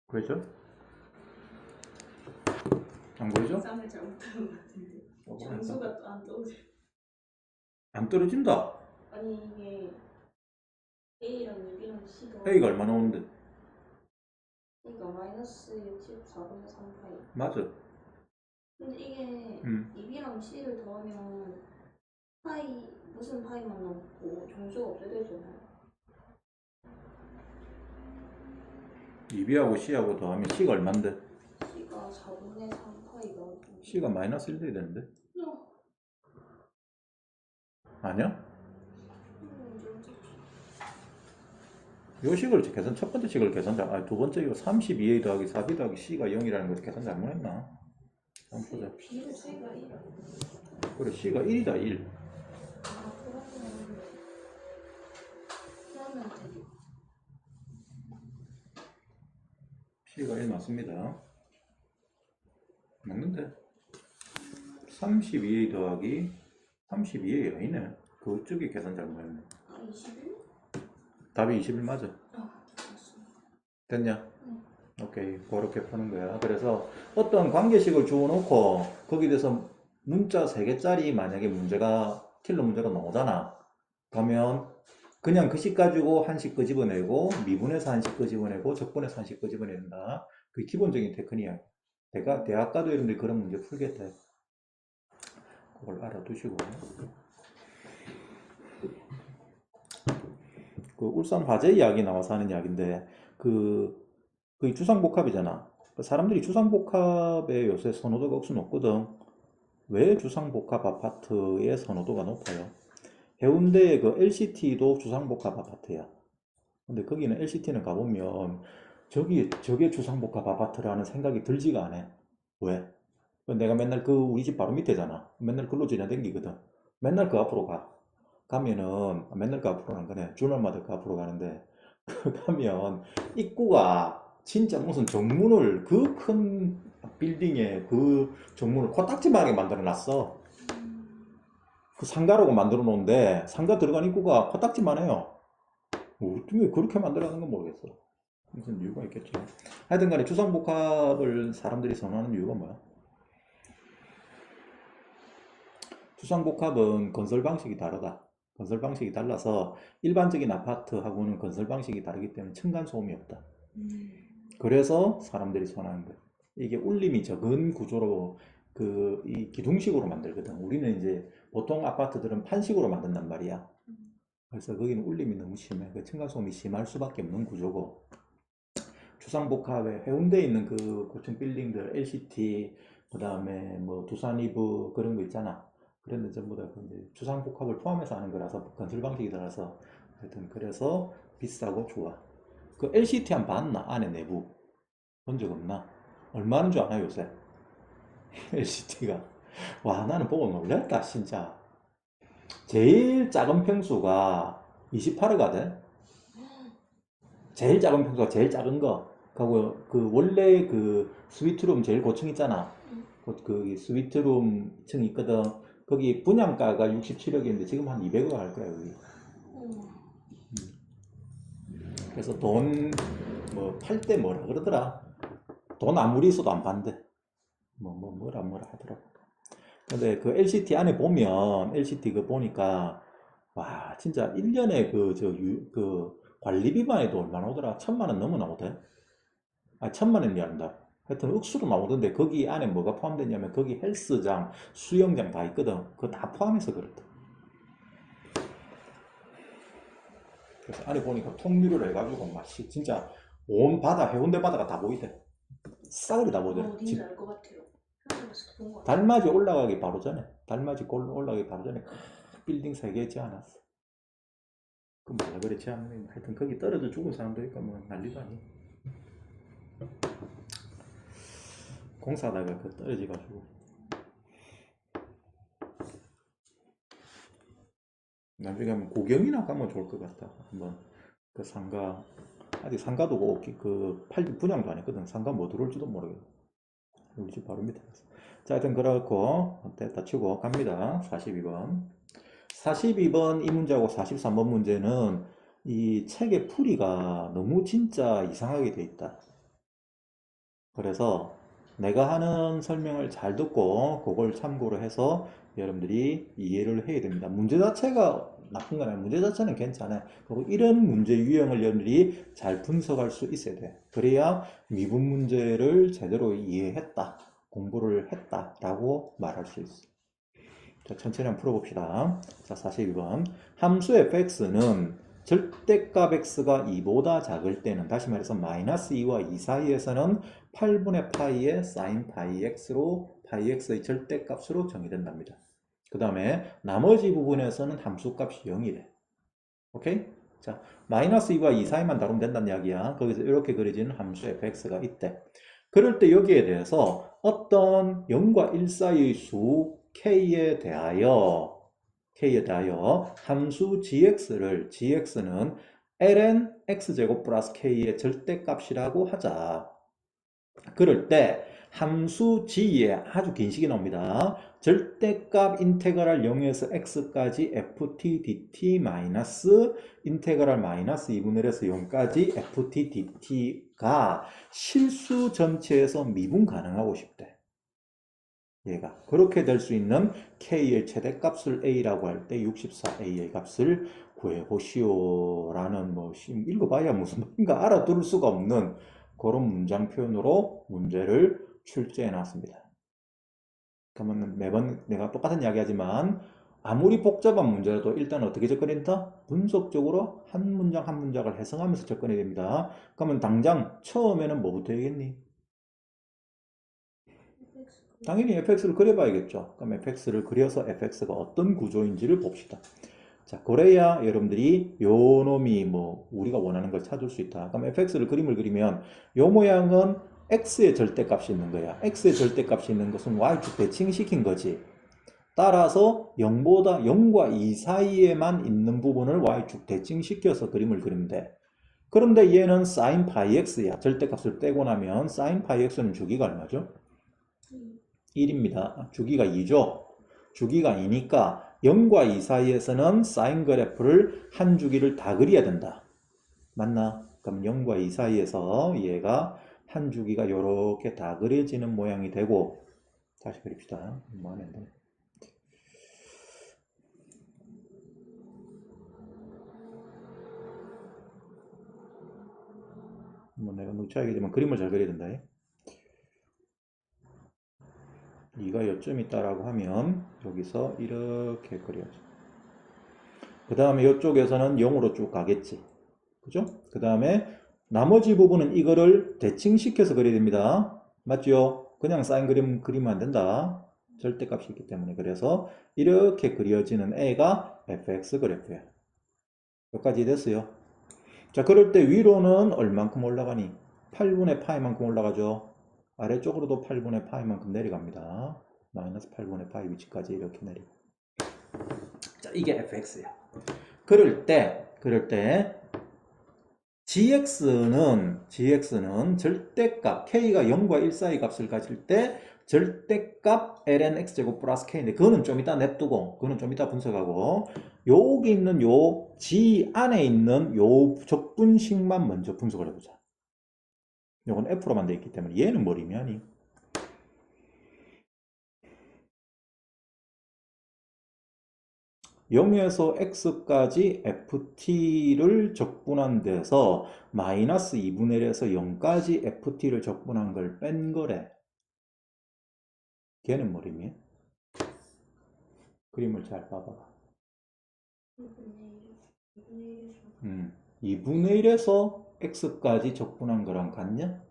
그렇죠? 안 보이죠? 쌈을 잘못한 것 같은데 어, 점수가 또 안 떠오르. 안 떨어진다. 아니 이게 A랑 B랑 C가 A가 얼마 나오는데? A가 마이너스 64분의 3파이. 맞아. 근데 이게 음. 2B랑 C를 더하면 파이 무슨 파이만 남고 점수가 없게 되잖아요. 2B하고 C하고 더하면 C가 얼만데? C가 4분의 3파이가 C가 마이너스 1 돼야 되는데? 어. 아니야? 언제 요 식을 계산, 첫 번째 식을 계산 두 번째 이거 32a 더하기 4b 더하기 c가 0이라는 거 계산 잘못했나? 한번 보자. B는 C가 1. 그래, c가 1이다, 1. 아, 그러면 되게. c가 1 맞습니다. 맞는데? 32a 더하기 32a 아니네. 그쪽이 계산 잘못했네. 아, 21? 답이 21 맞아. 아, 맞습니다. 됐냐? 응. 오케이. 그렇게 푸는 거야. 그래서 어떤 관계식을 주어놓고 거기에 대해서 문자 3개짜리 만약에 문제가 킬러 문제가 나오잖아. 그러면 그냥 그 식 가지고 한식 끄집어내고 미분해서 한식 끄집어내고 적분해서 한식 끄집어낸다. 그게 기본적인 테크닉이야. 대학 가도 여러분들이 그런 문제 풀겠대. 그걸 알아두시고. 그 울산 화재 이야기 나와서 하는 이야기인데 그 주상복합이잖아. 그 사람들이 주상복합에 요새 선호도가 억수 높거든. 왜 주상복합 아파트의 선호도가 높아요? 해운대의 그 LCT도 주상복합 아파트야. 근데 거기는 LCT는 가보면 저게 주상복합 아파트라는 생각이 들지가 않아. 왜? 내가 맨날 우리 집 바로 밑에잖아. 맨날 글로 지나다니거든. 맨날 그 앞으로 가. 가면은 맨날 그 앞으로 가는 거네. 주말마다 그 앞으로 가는데 가면 입구가 진짜 무슨 정문을 그 큰 빌딩에 그 정문을 코딱지만하게 만들어 놨어. 그 상가라고 만들어 놓은데 상가 들어간 입구가 코딱지만 해요. 어떻게 그렇게 만들어놨는 건 모르겠어. 무슨 이유가 있겠지. 하여튼 간에 주상복합을 사람들이 선호하는 이유가 뭐야? 주상복합은 건설 방식이 다르다. 건설 방식이 달라서 일반적인 아파트하고는 건설 방식이 다르기 때문에 층간소음이 없다. 그래서 사람들이 선호하는 거야. 이게 울림이 적은 구조로 이 기둥식으로 만들거든. 우리는 이제 보통 아파트들은 판식으로 만든단 말이야. 그래서 거기는 울림이 너무 심해. 그 층간소음이 심할 수밖에 없는 구조고. 주상복합에 해운대에 있는 그 고층 빌딩들, LCT, 그 다음에 뭐 두산 이브 그런 거 있잖아. 그런 데 전부 다그 이제 주상복합을 포함해서 하는 거라서 건설 방식이 달라서 하여튼 그래서 비싸고 좋아. 그 LCT 한 봤나? 안에 내부 본 적 없나? 얼마는 줄 아나 요새? LCT가 와 나는 보고 놀랐다 진짜. 제일 작은 평수가 28호가 돼. 제일 작은 평수가 제일 작은 거. 그리고 그 원래 그 스위트룸 제일 고층 있잖아. 그 스위트룸 층 있거든. 거기 분양가가 67억인데 지금 한 200억 할 거야 여기. 그래서 돈 뭐 팔 때 뭐라 그러더라. 돈 아무리 있어도 안 판대. 뭐라 하더라고. 근데 그 LCT 안에 보면 LCT 그 보니까 와 진짜 1년에 그 관리비만 해도 얼마나 오더라. 1,000만 원 넘어 나오대. 아 1,000만 원이 아니다. 하여튼 억수로 나오던데 거기 안에 뭐가 포함되냐면 거기 헬스장, 수영장 다 있거든. 그거 다 포함해서 그렇다. 그래서 안에 보니까 통유리를 해가지고 막 진짜 온 바다 해운대 바다가 다 보이대. 싸그리 다 보이더라. 어딘지 알 것 같아요. 한국에서 본 것 같아요. 달맞이 올라가기 바로 전에 올라가기 바로 전에 큰 빌딩 3개 있지 않았어. 그 뭐라 그랬지 않으면 하여튼 거기 떨어져 죽은 사람도 있고 뭐 난리도 아니. 공사하다가 그 떨어져가지고 나중에 한번 구경이나 가면 좋을 것 같다. 한번 그 상가 아직 상가도 분양도 안 했거든. 상가 뭐 들어올지도 모르겠어. 우리 집 바로 밑에서. 자, 하여튼 그렇고 됐다 치고 갑니다. 42번. 42번 이 문제하고 43번 문제는 이 책의 풀이가 너무 진짜 이상하게 돼 있다. 그래서 내가 하는 설명을 잘 듣고 그걸 참고로 해서 여러분들이 이해를 해야 됩니다. 문제 자체가 나쁜 건 아니에요. 문제 자체는 괜찮아요. 그리고 이런 문제 유형을 여러분들이 잘 분석할 수 있어야 돼. 그래야 미분 문제를 제대로 이해했다. 공부를 했다라고 말할 수 있어. 자, 천천히 한번 풀어봅시다. 자, 42번. 함수 fx는 절대값 x가 2보다 작을 때는, 다시 말해서 마이너스 2와 2 사이에서는 8분의 파이의 sin 파이 x로 파이 x의 절대값으로 정의된답니다. 그 다음에 나머지 부분에서는 함수값이 0이래. 오케이? 자, 마이너스 2와 2 사이만 다루면 된다는 이야기야. 거기서 이렇게 그려지는 함수 fx가 있대. 그럴 때 여기에 대해서 어떤 0과 1 사이의 수 k에 대하여 함수 gx는 ln x제곱 플러스 k의 절대값이라고 하자. 그럴 때 함수 g에 아주 긴 식이 나옵니다. 절대값 인테그랄 0에서 x까지 ft dt 마이너스 인테그랄 마이너스 2분의 1에서 0까지 ft dt가 실수 전체에서 미분 가능하고 싶대. 얘가 그렇게 될 수 있는 k의 최대값을 a라고 할 때 64a의 값을 구해보시오 라는 뭐 읽어봐야 무슨 말인가 알아들을 수가 없는 그런 문장 표현으로 문제를 출제해 놨습니다. 그러면 매번 내가 똑같은 이야기 하지만 아무리 복잡한 문제라도 일단 어떻게 접근한다? 분석적으로 한 문장 한 문장을 해석하면서 접근해야 됩니다. 그러면 당장 처음에는 뭐부터 해야겠니? 당연히 fx를 그려봐야겠죠. 그럼 fx를 그려서 fx가 어떤 구조인지를 봅시다. 자, 그래야 여러분들이 요 놈이 뭐 우리가 원하는 걸 찾을 수 있다. 그럼 fx를 그림을 그리면 요 모양은 x의 절대값이 있는 거야. x의 절대값이 있는 것은 y축 대칭시킨 거지. 따라서 0과 2 사이에만 있는 부분을 y축 대칭시켜서 그림을 그리면 돼. 그런데 얘는 sin 파이 x야. 절대값을 떼고 나면 sin 파이 x는 주기가 얼마죠? 1입니다. 주기가 2죠. 주기가 2니까 0과 2 사이에서는 사인 그래프를 한 주기를 다 그려야 된다. 맞나? 그럼 0과 2 사이에서 얘가 한 주기가 이렇게 다 그려지는 모양이 되고 다시 그립시다. 뭐 하는데? 뭐 내가 누차하겠지만 그림을 잘 그려야 된다. 이가 요점 있다라고 하면 여기서 이렇게 그려야죠. 그 다음에 이쪽에서는 0으로 쭉 가겠지. 그죠? 그 다음에 나머지 부분은 이거를 대칭시켜서 그려야 됩니다. 맞죠? 그냥 사인 그리면 안 된다. 절대값이 있기 때문에. 그래서 이렇게 그려지는 애가 fx 그래프야. 여기까지 됐어요. 자, 그럴 때 위로는 얼만큼 올라가니? 8분의 파이만큼 올라가죠. 아래쪽으로도 8분의 파이만큼 내려갑니다. 마이너스 8분의 파이 위치까지 이렇게 내리고. 자, 이게 fx야. 그럴 때 gx는 절대값 k가 0과 1 사이 값을 가질 때 절대값 ln x제곱 플러스 k인데 그거는 좀 이따 냅두고 그거는 좀 이따 분석하고 여기 있는 요 g 안에 있는 요 적분식만 먼저 분석을 해보자. 요건 f로만 되어 있기 때문에 얘는 뭘 의미하니? (0에서) x까지 ft를 적분한 데서 마이너스 2분의 1에서 0까지 ft를 적분한 걸 뺀 거래. 걔는 뭘 의미해? 그림을 잘 봐봐. 2분의 1에서 x까지 적분한 거랑 같냐?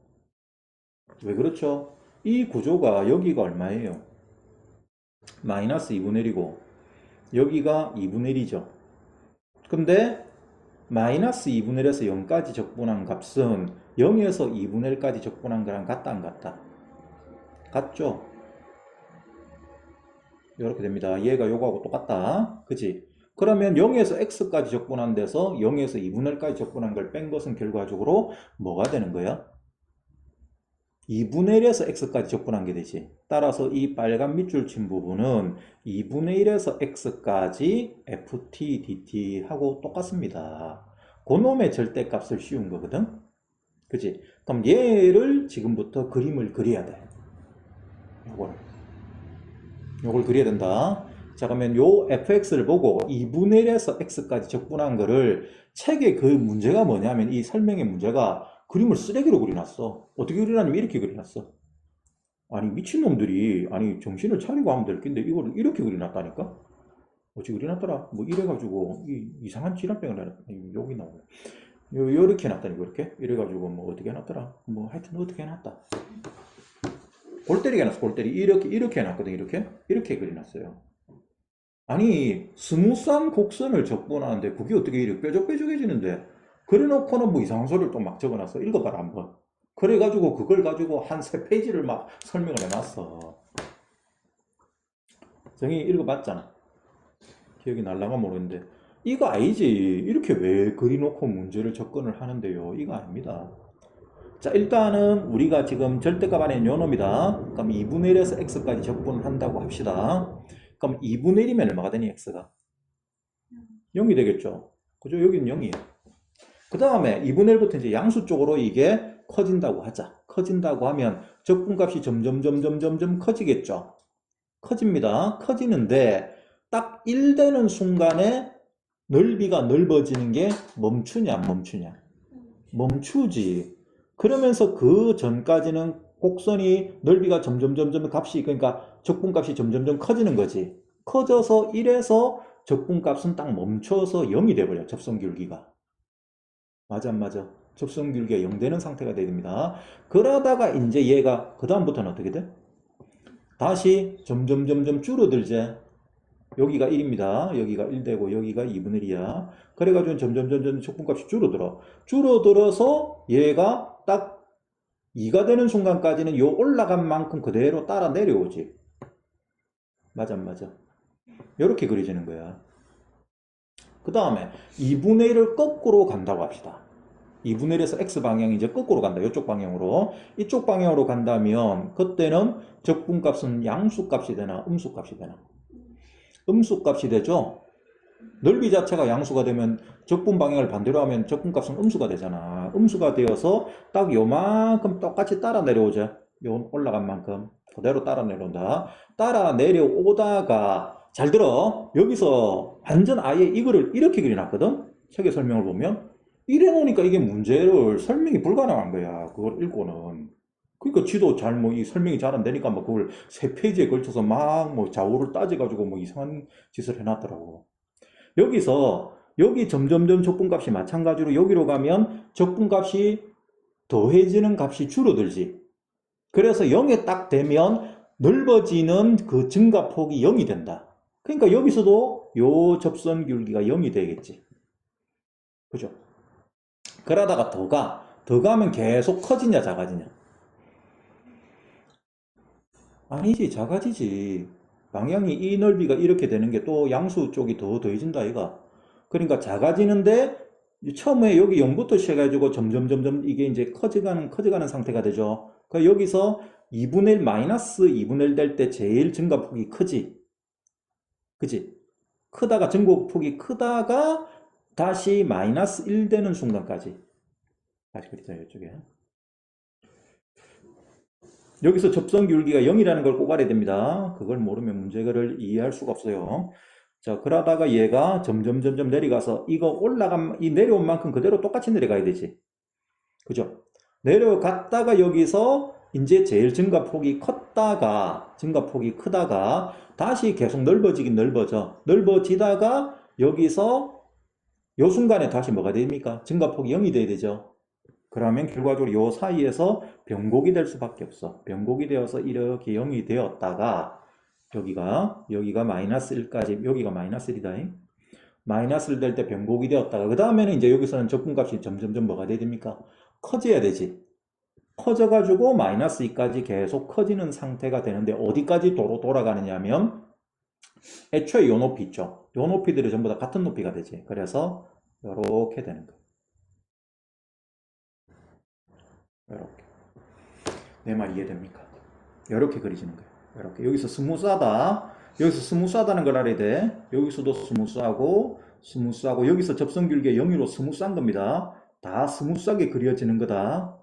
왜 그렇죠? 이 구조가 여기가 얼마예요? 마이너스 2분의 1이고 여기가 2분의 1이죠. 근데 마이너스 2분의 1에서 0까지 적분한 값은 0에서 2분의 1까지 적분한 거랑 같다 안 같다? 같죠? 이렇게 됩니다. 얘가 요거하고 똑같다. 그치? 그러면 0에서 x까지 적분한 데서 0에서 2분의 1까지 적분한 걸 뺀 것은 결과적으로 뭐가 되는 거야? 2분의 1에서 x까지 적분한 게 되지. 따라서 이 빨간 밑줄 친 부분은 2분의 1에서 x까지 ft dt 하고 똑같습니다. 그놈의 절대값을 씌운 거거든. 그치? 그럼 얘를 지금부터 그림을 그려야 돼. 요걸 그려야 된다. 자, 그러면 요 fx를 보고 2분의 1에서 x까지 적분한 거를 책에 그 문제가 뭐냐면 이 설명의 문제가 그림을 쓰레기로 그려놨어. 어떻게 그려놨냐면 이렇게 그려놨어. 아니 미친놈들이 아니 정신을 차리고 하면 될 텐데 이걸 이렇게 그려놨다니까? 어찌 그려놨더라? 뭐 이래가지고 이상한 질환병을 해놨더니 여기 나오네. 요렇게 해놨다니까 이렇게? 이래가지고 뭐 어떻게 해놨더라? 뭐 하여튼 어떻게 해놨다. 골 때리게 해놨어. 골 때리 이렇게 해놨거든. 이렇게 그려놨어요. 아니, 스무스한 곡선을 적분하는데 그게 어떻게 이렇게 뾰족뾰족해지는데 그래놓고는 뭐 이상한 소리를 또 막 적어놨어. 읽어봐라 한번. 그래가지고 그걸 가지고 한 3페이지를 막 설명을 해놨어. 정이 읽어봤잖아. 기억이 날라가 모르겠는데 이거 아니지. 이렇게 왜 그리놓고 문제를 접근을 하는데요. 이거 아닙니다. 자, 일단은 우리가 지금 절대값 안에 요 놈이다. 그럼 2분의 1에서 x까지 적분을 한다고 합시다. 그럼 2분의 1이면 얼마가 되니 x가? 0이 되겠죠. 그죠? 여기는 0이에요. 그 다음에 2분의 1부터 이제 양수 쪽으로 이게 커진다고 하자. 커진다고 하면 적분값이 점점 커지겠죠. 커집니다. 커지는데 딱 1 되는 순간에 넓이가 넓어지는 게 멈추냐 안 멈추냐? 멈추지. 그러면서 그 전까지는 곡선이 넓이가 점점 값이 그러니까 적분값이 점점 커지는 거지. 커져서 1에서 적분값은 딱 멈춰서 0이 돼버려. 접선기울기가. 맞아 안 맞아? 접선기울기가 0 되는 상태가 돼야 됩니다. 그러다가 이제 얘가 그 다음부터는 어떻게 돼? 다시 점점 줄어들지. 여기가 1입니다. 여기가 1 되고 여기가 2분의 1이야. 그래가지고 점점 적분값이 줄어들어. 줄어들어서 얘가 딱 2가 되는 순간까지는 요 올라간 만큼 그대로 따라 내려오지. 맞아 안 맞아? 이렇게 그려지는 거야. 그 다음에 2분의 1을 거꾸로 간다고 합시다. 2분의 1에서 x방향이 이제 거꾸로 간다. 이쪽 방향으로. 이쪽 방향으로 간다면 그때는 적분값은 양수값이 되나 음수값이 되나? 음수값이 되죠. 넓이 자체가 양수가 되면 적분 방향을 반대로 하면 적분값은 음수가 되잖아. 음수가 되어서 딱 요만큼 똑같이 따라 내려오죠. 요 올라간 만큼 그대로 따라 내려온다. 따라 내려오다가 잘 들어. 여기서 완전 아예 이거를 이렇게 그려놨거든. 책의 설명을 보면 이래 놓으니까 이게 문제를 설명이 불가능한 거야. 그걸 읽고는. 그러니까 지도 잘 뭐 이 설명이 잘 안 되니까 뭐 그걸 3페이지에 걸쳐서 막 뭐 좌우를 따져가지고 뭐 이상한 짓을 해놨더라고. 여기서 여기 점점점 적분값이 마찬가지로 여기로 가면 적분값이 더해지는 값이 줄어들지. 그래서 0에 딱 되면 넓어지는 그 증가폭이 0이 된다. 그러니까 여기서도 요 접선 기울기가 0이 되겠지. 그죠? 그러다가 더 가면 계속 커지냐 작아지냐? 아니지, 작아지지. 방향이 이 넓이가 이렇게 되는 게 또 양수 쪽이 더 더해진다 이가. 그러니까 작아지는데 처음에 여기 0부터 시작해가지고 점점 이게 이제 커져가는 상태가 되죠. 그러니까 여기서 2분의 1 마이너스 2분의 1 될 때 제일 증가폭이 크지. 그지? 크다가 증가폭이 크다가 다시 마이너스 1 되는 순간까지. 다시 그리자 이쪽에. 여기서 접선 기울기가 0이라는 걸 꼭 알아야 됩니다. 그걸 모르면 문제를 이해할 수가 없어요. 자, 그러다가 얘가 점점 내려가서 이거 이 내려온 만큼 그대로 똑같이 내려가야 되지. 그죠? 내려갔다가 여기서 이제 제일 증가폭이 크다가 다시 계속 넓어지긴 넓어져. 넓어지다가 여기서 요 순간에 다시 뭐가 됩니까? 증가폭이 0이 돼야 되죠. 그러면 결과적으로 요 사이에서 변곡이 될 수밖에 없어. 변곡이 되어서 이렇게 0이 되었다가 여기가 마이너스 1까지 여기가 마이너스 1이다. 마이너스 1 될 때 변곡이 되었다가 그 다음에는 이제 여기서는 적분값이 점점 뭐가 돼야 됩니까? 커져야 되지. 커져가지고 마이너스 2까지 계속 커지는 상태가 되는데 어디까지 돌아가느냐 하면 애초에 요 높이 있죠. 요 높이들이 전부 다 같은 높이가 되지. 그래서 이렇게 되는 거예요. 이렇게. 내 말 이해됩니까? 이렇게 그리시는 거예요. 이렇게. 여기서 스무스하다. 여기서 스무스하다는 걸 알아야 돼. 여기서도 스무스하고 여기서 접선 길게 0으로 스무스한 겁니다. 다 스무스하게 그려지는 거다.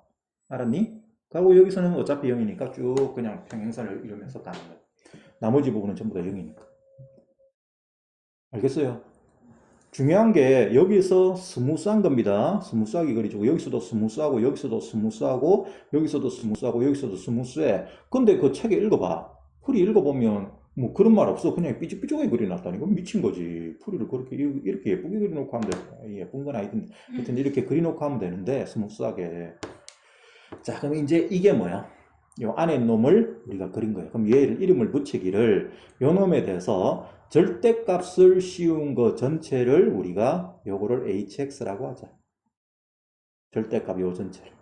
알았니? 그리고 여기서는 어차피 0이니까 쭉 그냥 평행선을 이루면서 가는 거예요. 나머지 부분은 전부 다 0이니까. 알겠어요? 중요한 게 여기서 스무스한 겁니다. 스무스하게 그리고 여기서도 스무스하고 여기서도 스무스하고 여기서도 스무스하고 여기서도 스무스해. 근데 그 책에 읽어봐. 풀이 읽어보면 뭐 그런 말 없어. 그냥 삐죽삐죽하게 그려놨다니까. 미친 거지. 풀이를 그렇게 이렇게 예쁘게 그려놓고 하면 돼. 예쁜 건 아니든 하여튼 이렇게 그려놓고 하면 되는데 스무스하게. 자, 그럼 이제 이게 뭐야? 요 안에 놈을 우리가 그린 거예요. 그럼 얘를 이름을 붙이기를 요 놈에 대해서 절대값을 씌운 거 전체를 우리가 요거를 hx라고 하자. 절대값 요 전체를.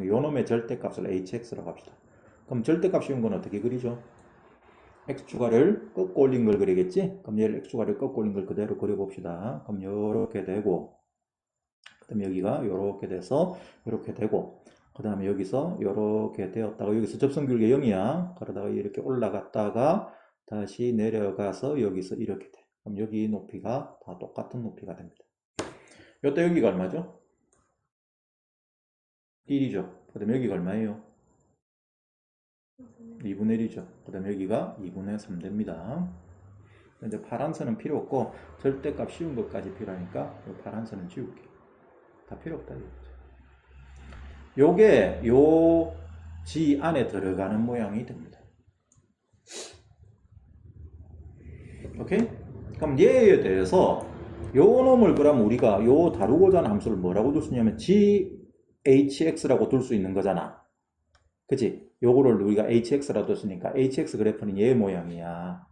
요 놈의 절대값을 hx라고 합시다. 그럼 절대값 씌운 건 어떻게 그리죠? x축가를 꺾고 올린 걸 그리겠지? 그럼 얘를 x축가를 꺾고 올린 걸 그대로 그려봅시다. 그럼 요렇게 되고, 그 다음에 여기가 요렇게 돼서 요렇게 되고, 그 다음에 여기서 요렇게 되었다가 여기서 접선규가 0이야. 그러다가 이렇게 올라갔다가 다시 내려가서 여기서 이렇게 돼. 그럼 여기 높이가 다 똑같은 높이가 됩니다. 요때 여기가 얼마죠? 1이죠. 그 다음에 여기가 얼마예요? 2분의 1이죠. 그 다음에 여기가 2분의 3 됩니다. 근데 파란 선은 필요 없고 절대값 씌운 것까지 필요하니까 이 파란 선은 지울게. 다 필요 없다 이거죠. 요게 요 지 안에 들어가는 모양이 됩니다. 오케이? 그럼 얘에 대해서 요 놈을 그럼 우리가 요 다루고자 하는 함수를 뭐라고 둘 수 있냐면 GHX라고 둘 수 있는 거잖아. 그치? 요거를 우리가 HX라고 뒀으니까 HX 그래프는 얘 모양이야.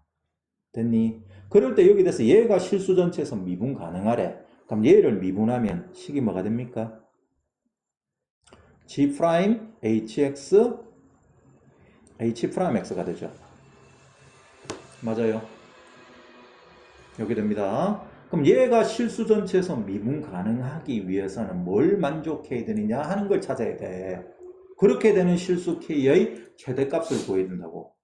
됐니? 그럴 때 여기 대해서 얘가 실수 전체에서 미분 가능하래. 그럼 얘를 미분하면 식이 뭐가 됩니까? G' HX H'X가 되죠. 맞아요. 여기 됩니다. 그럼 얘가 실수 전체에서 미분 가능하기 위해서는 뭘 만족해야 되느냐 하는 걸 찾아야 돼. 그렇게 되는 실수 K의 최대값을 구해야 된다고.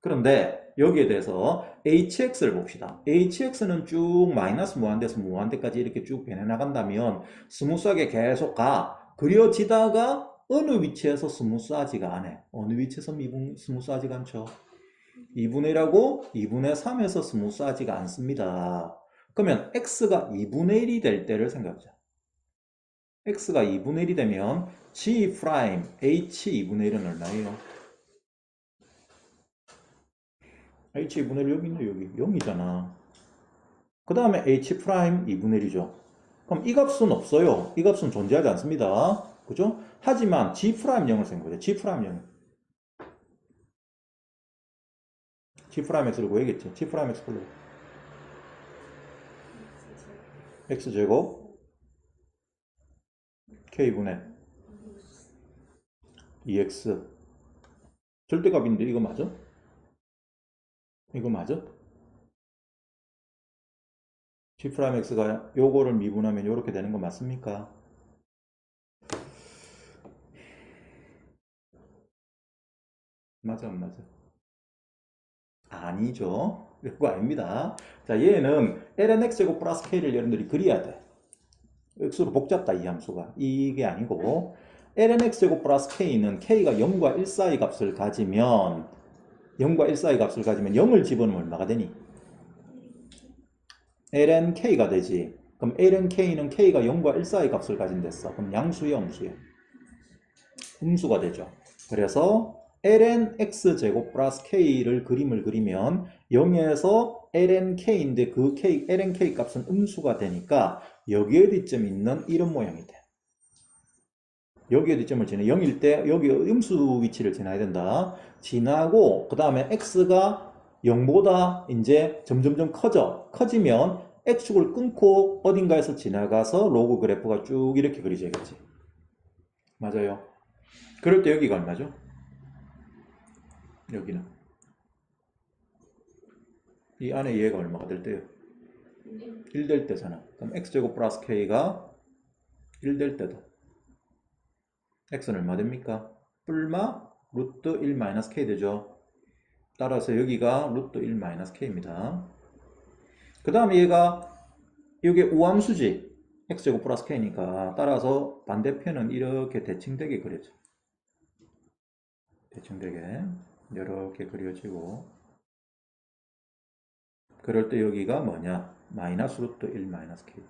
그런데 여기에 대해서 hx를 봅시다. hx는 쭉 마이너스 무한대에서 무한대까지 이렇게 쭉 변해나간다면 스무스하게 계속 가. 그려지다가 어느 위치에서 스무스하지가 않아. 어느 위치에서 스무스하지가 않죠. 2분의 1하고 2분의 3에서 스무스하지가 않습니다. 그러면 x가 2분의 1이 될 때를 생각하자. x가 2분의 1이 되면 g' h 2분의 1은 얼마예요? h2분의 1 여기 있네. 여기 0이잖아. 그 다음에 h' 2분의 1이죠. 그럼 이 값은 없어요. 이 값은 존재하지 않습니다. 그죠? 하지만 g'0을 생각해보자. g'0 g'x를 구해야겠지. g'x 불러. x제곱 k분의 2x 절대값인데 이거 맞아? 이거 맞아? g'x가 요거를 미분하면 요렇게 되는 거 맞습니까? 맞아 안 맞아? 아니죠. 그거 아닙니다. 자, 얘는 ln x제곱 플러스 k를 여러분들이 그려야 돼. x로 복잡다 이 함수가. 이게 아니고 ln x제곱 플러스 k는 k가 0과 1 사이 값을 가지면 0과 1 사이 값을 가지면 0을 집어넣으면 얼마가 되니? ln k가 되지. 그럼 ln k는 k가 0과 1 사이 값을 가진댔어. 그럼 양수야 음수야? 음수가 되죠. 그래서 ln x제곱 플러스 k를 그림을 그리면 0에서 ln k인데 그 k, ln k 값은 음수가 되니까 여기에 뒷점이 있는 이런 모양이 돼. 여기에 뒷점을 지나 0일 때 여기 음수 위치를 지나야 된다. 지나고 그 다음에 x가 0보다 이제 점점점 커지면 x축을 끊고 어딘가에서 지나가서 로그 그래프가 쭉 이렇게 그려져야겠지. 맞아요. 그럴 때 여기가 얼마죠? 여기는 이 안에 얘가 얼마가 될 때요? 1 될 때잖아. 그럼 x제곱 플러스 k가 1 될 때도 x는 얼마 됩니까? 뿔마 루트 1 마이너스 k 되죠. 따라서 여기가 루트 1 마이너스 k입니다. 그 다음에 얘가 이게 우함수지. x제곱 플러스 k니까 따라서 반대편은 이렇게 대칭되게 그려져. 대칭되게 이렇게 그려지고 그럴 때 여기가 뭐냐? 마이너스 루트 1 마이너스 k.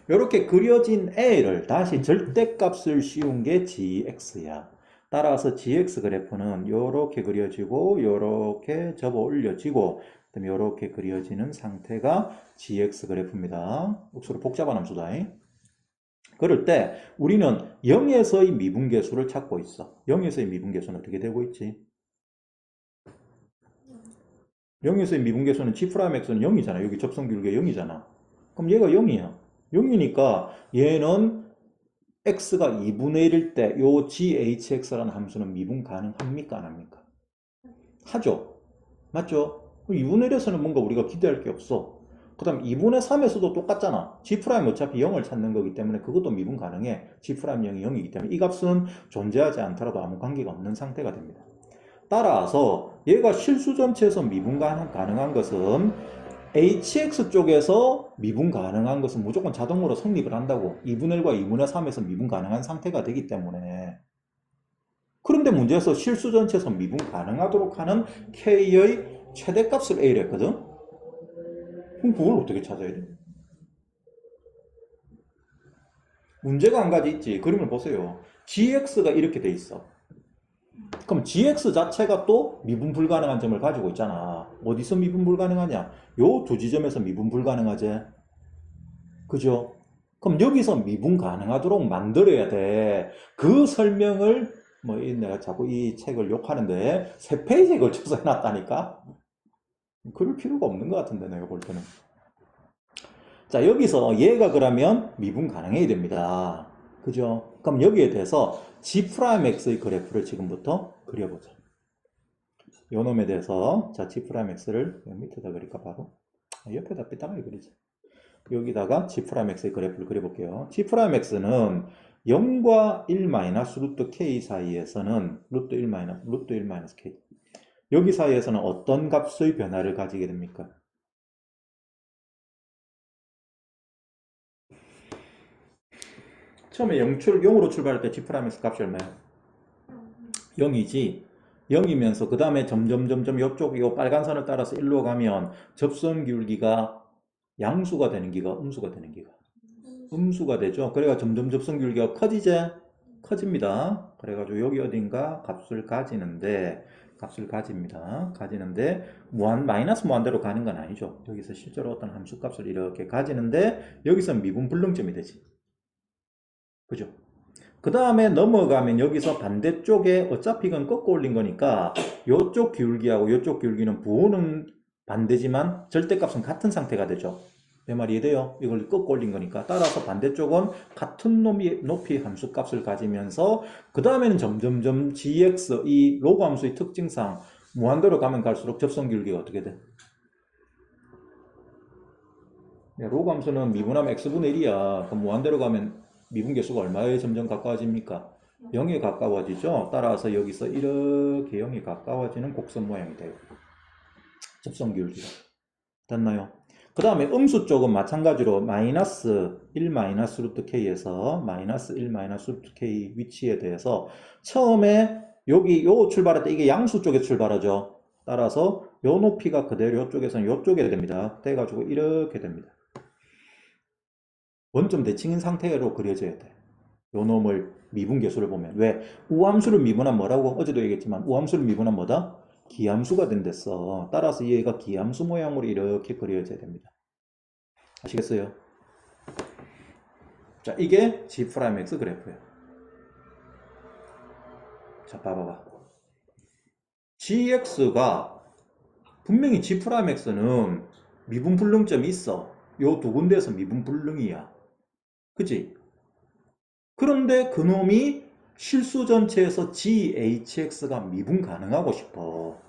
이렇게 그려진 A를 다시 절대값을 씌운 게 gx야. 따라서 gx 그래프는 이렇게 그려지고 이렇게 접어 올려지고 그다음에 이렇게 그려지는 상태가 gx 그래프입니다. 억수로 복잡한 함수다. 그럴 때 우리는 0에서의 미분계수를 찾고 있어. 0에서의 미분계수는 어떻게 되고 있지? 0에서의 미분계수는 G'X는 0이잖아. 여기 접선기울기가 0이잖아. 그럼 얘가 0이야. 0이니까 얘는 x가 2분의 1일 때 요 GHX라는 함수는 미분 가능합니까? 안 합니까? 하죠. 맞죠? 2분의 1에서는 뭔가 우리가 기대할 게 없어. 그 다음 2분의 3에서도 똑같잖아. G' 어차피 0을 찾는 거기 때문에 그것도 미분 가능해. G' 0이 0이기 때문에 이 값은 존재하지 않더라도 아무 관계가 없는 상태가 됩니다. 따라서 얘가 실수 전체에서 미분 가능한 것은 HX 쪽에서 미분 가능한 것은 무조건 자동으로 성립을 한다고. 2분의 1과 2분의 3에서 미분 가능한 상태가 되기 때문에. 그런데 문제에서 실수 전체에서 미분 가능하도록 하는 K의 최대값을 A를 했거든? 그럼 그걸 어떻게 찾아야 돼? 문제가 한 가지 있지. 그림을 보세요. GX가 이렇게 돼 있어. 그럼 GX 자체가 또 미분 불가능한 점을 가지고 있잖아. 어디서 미분 불가능하냐? 요 두 지점에서 미분 불가능하지. 그죠? 그럼 여기서 미분 가능하도록 만들어야 돼. 그 설명을 내가 자꾸 이 책을 욕하는데 3페이지에 걸쳐서 해놨다니까? 그럴 필요가 없는 것 같은데 내가 볼 때는. 자, 여기서 얘가 그러면 미분 가능해야 됩니다. 그죠? 그럼 여기에 대해서 G'X의 그래프를 지금부터 그려보자. 요 놈에 대해서 자 G'X를 밑에다 그릴까 바로 옆에다 삐딱하게 그리자. 여기다가 G'X의 그래프를 그려볼게요. G'X는 0과 1 마이너스 루트 K 사이에서는 루트 1 마이너스 K 여기 사이에서는 어떤 값의 변화를 가지게 됩니까? 처음에 0으로 출발할 때 G'X 값이 얼마야? 0이지. 0이면서 그 다음에 점점 이쪽 요 빨간 선을 따라서 1로 가면 접선 기울기가 양수가 되는 기가 음수가 되는 기가 음수가 되죠. 그래가 점점 접선 기울기가 커지지? 커집니다. 그래가지고 여기 어딘가 값을 가집니다. 가지는데 마이너스 무한대로 가는 건 아니죠. 여기서 실제로 어떤 함수 값을 이렇게 가지는데 여기서 미분 불능점이 되지. 그죠? 그 다음에 넘어가면 여기서 반대쪽에 어차피 이건 꺾어 올린 거니까 이쪽 기울기하고 이쪽 기울기는 부호는 반대지만 절대값은 같은 상태가 되죠. 내 말이 이해돼요? 이걸 꺾어 올린 거니까. 따라서 반대쪽은 같은 높이 함수 값을 가지면서 그 다음에는 점점점 gx 이 로그 함수의 특징상 무한대로 가면 갈수록 접선 기울기가 어떻게 돼? 로그 함수는 미분하면 x분의 1이야. 그럼 무한대로 가면 미분계수가 얼마에 점점 가까워집니까? 0에 가까워지죠. 따라서 여기서 이렇게 0이 가까워지는 곡선 모양이 돼요. 접선 기울기가. 됐나요? 그 다음에 음수 쪽은 마찬가지로 마이너스 1 마이너스 루트 k에서 마이너스 1 마이너스 루트 k 위치에 대해서 처음에 여기 요 출발할 때 이게 양수 쪽에 출발하죠. 따라서 요 높이가 그대로 이쪽에서는 요쪽에 됩니다. 돼가지고 이렇게 됩니다. 원점 대칭인 상태로 그려져야 돼. 요 놈을 미분계수를 보면. 왜? 우함수를 미분하면 뭐라고? 어제도 얘기했지만 우함수를 미분하면 뭐다? 기함수가 된댔어. 따라서 얘가 기함수 모양으로 이렇게 그려져야 됩니다. 아시겠어요? 자, 이게 G'X 그래프예요. 자, 봐봐봐. GX가 분명히 G'X는 미분 불능점이 있어. 요 두 군데에서 미분 불능이야. 그치? 그런데 그놈이 실수 전체에서 GHX가 미분 가능하고 싶어.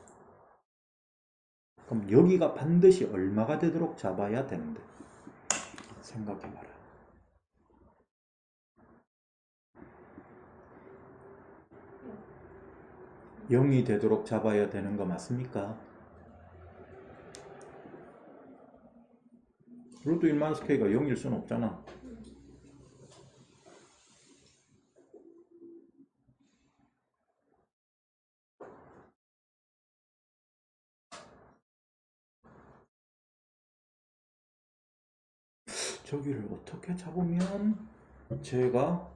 그럼 여기가 반드시 얼마가 되도록 잡아야 되는데? 생각해봐라. 0이 되도록 잡아야 되는 거 맞습니까? 루트 1-k가 0일 수는 없잖아. 저기를 어떻게 잡으면 제가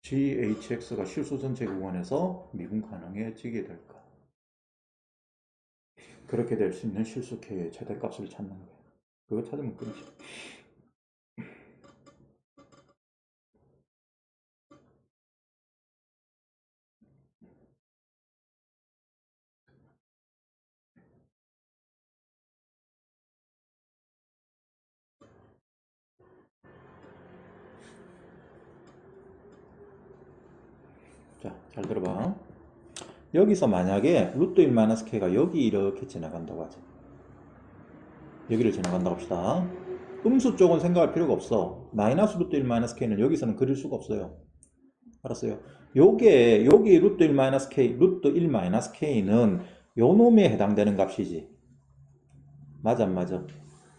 GHX가 실수 전체 구간에서 미분 가능해지게 될까? 그렇게 될 수 있는 실수 K의 최대값을 찾는 거예요. 그거 찾으면 끝이지. 자, 잘 들어봐. 여기서 만약에 루트 1 마이너스 k가 여기 이렇게 지나간다고 하죠. 여기를 지나간다고 합시다. 음수 쪽은 생각할 필요가 없어. 마이너스 루트 1 마이너스 k는 여기서는 그릴 수가 없어요. 알았어요? 요게 여기 루트 1 마이너스 k, 루트 1 마이너스 k는 요 놈에 해당되는 값이지. 맞아, 안 맞아?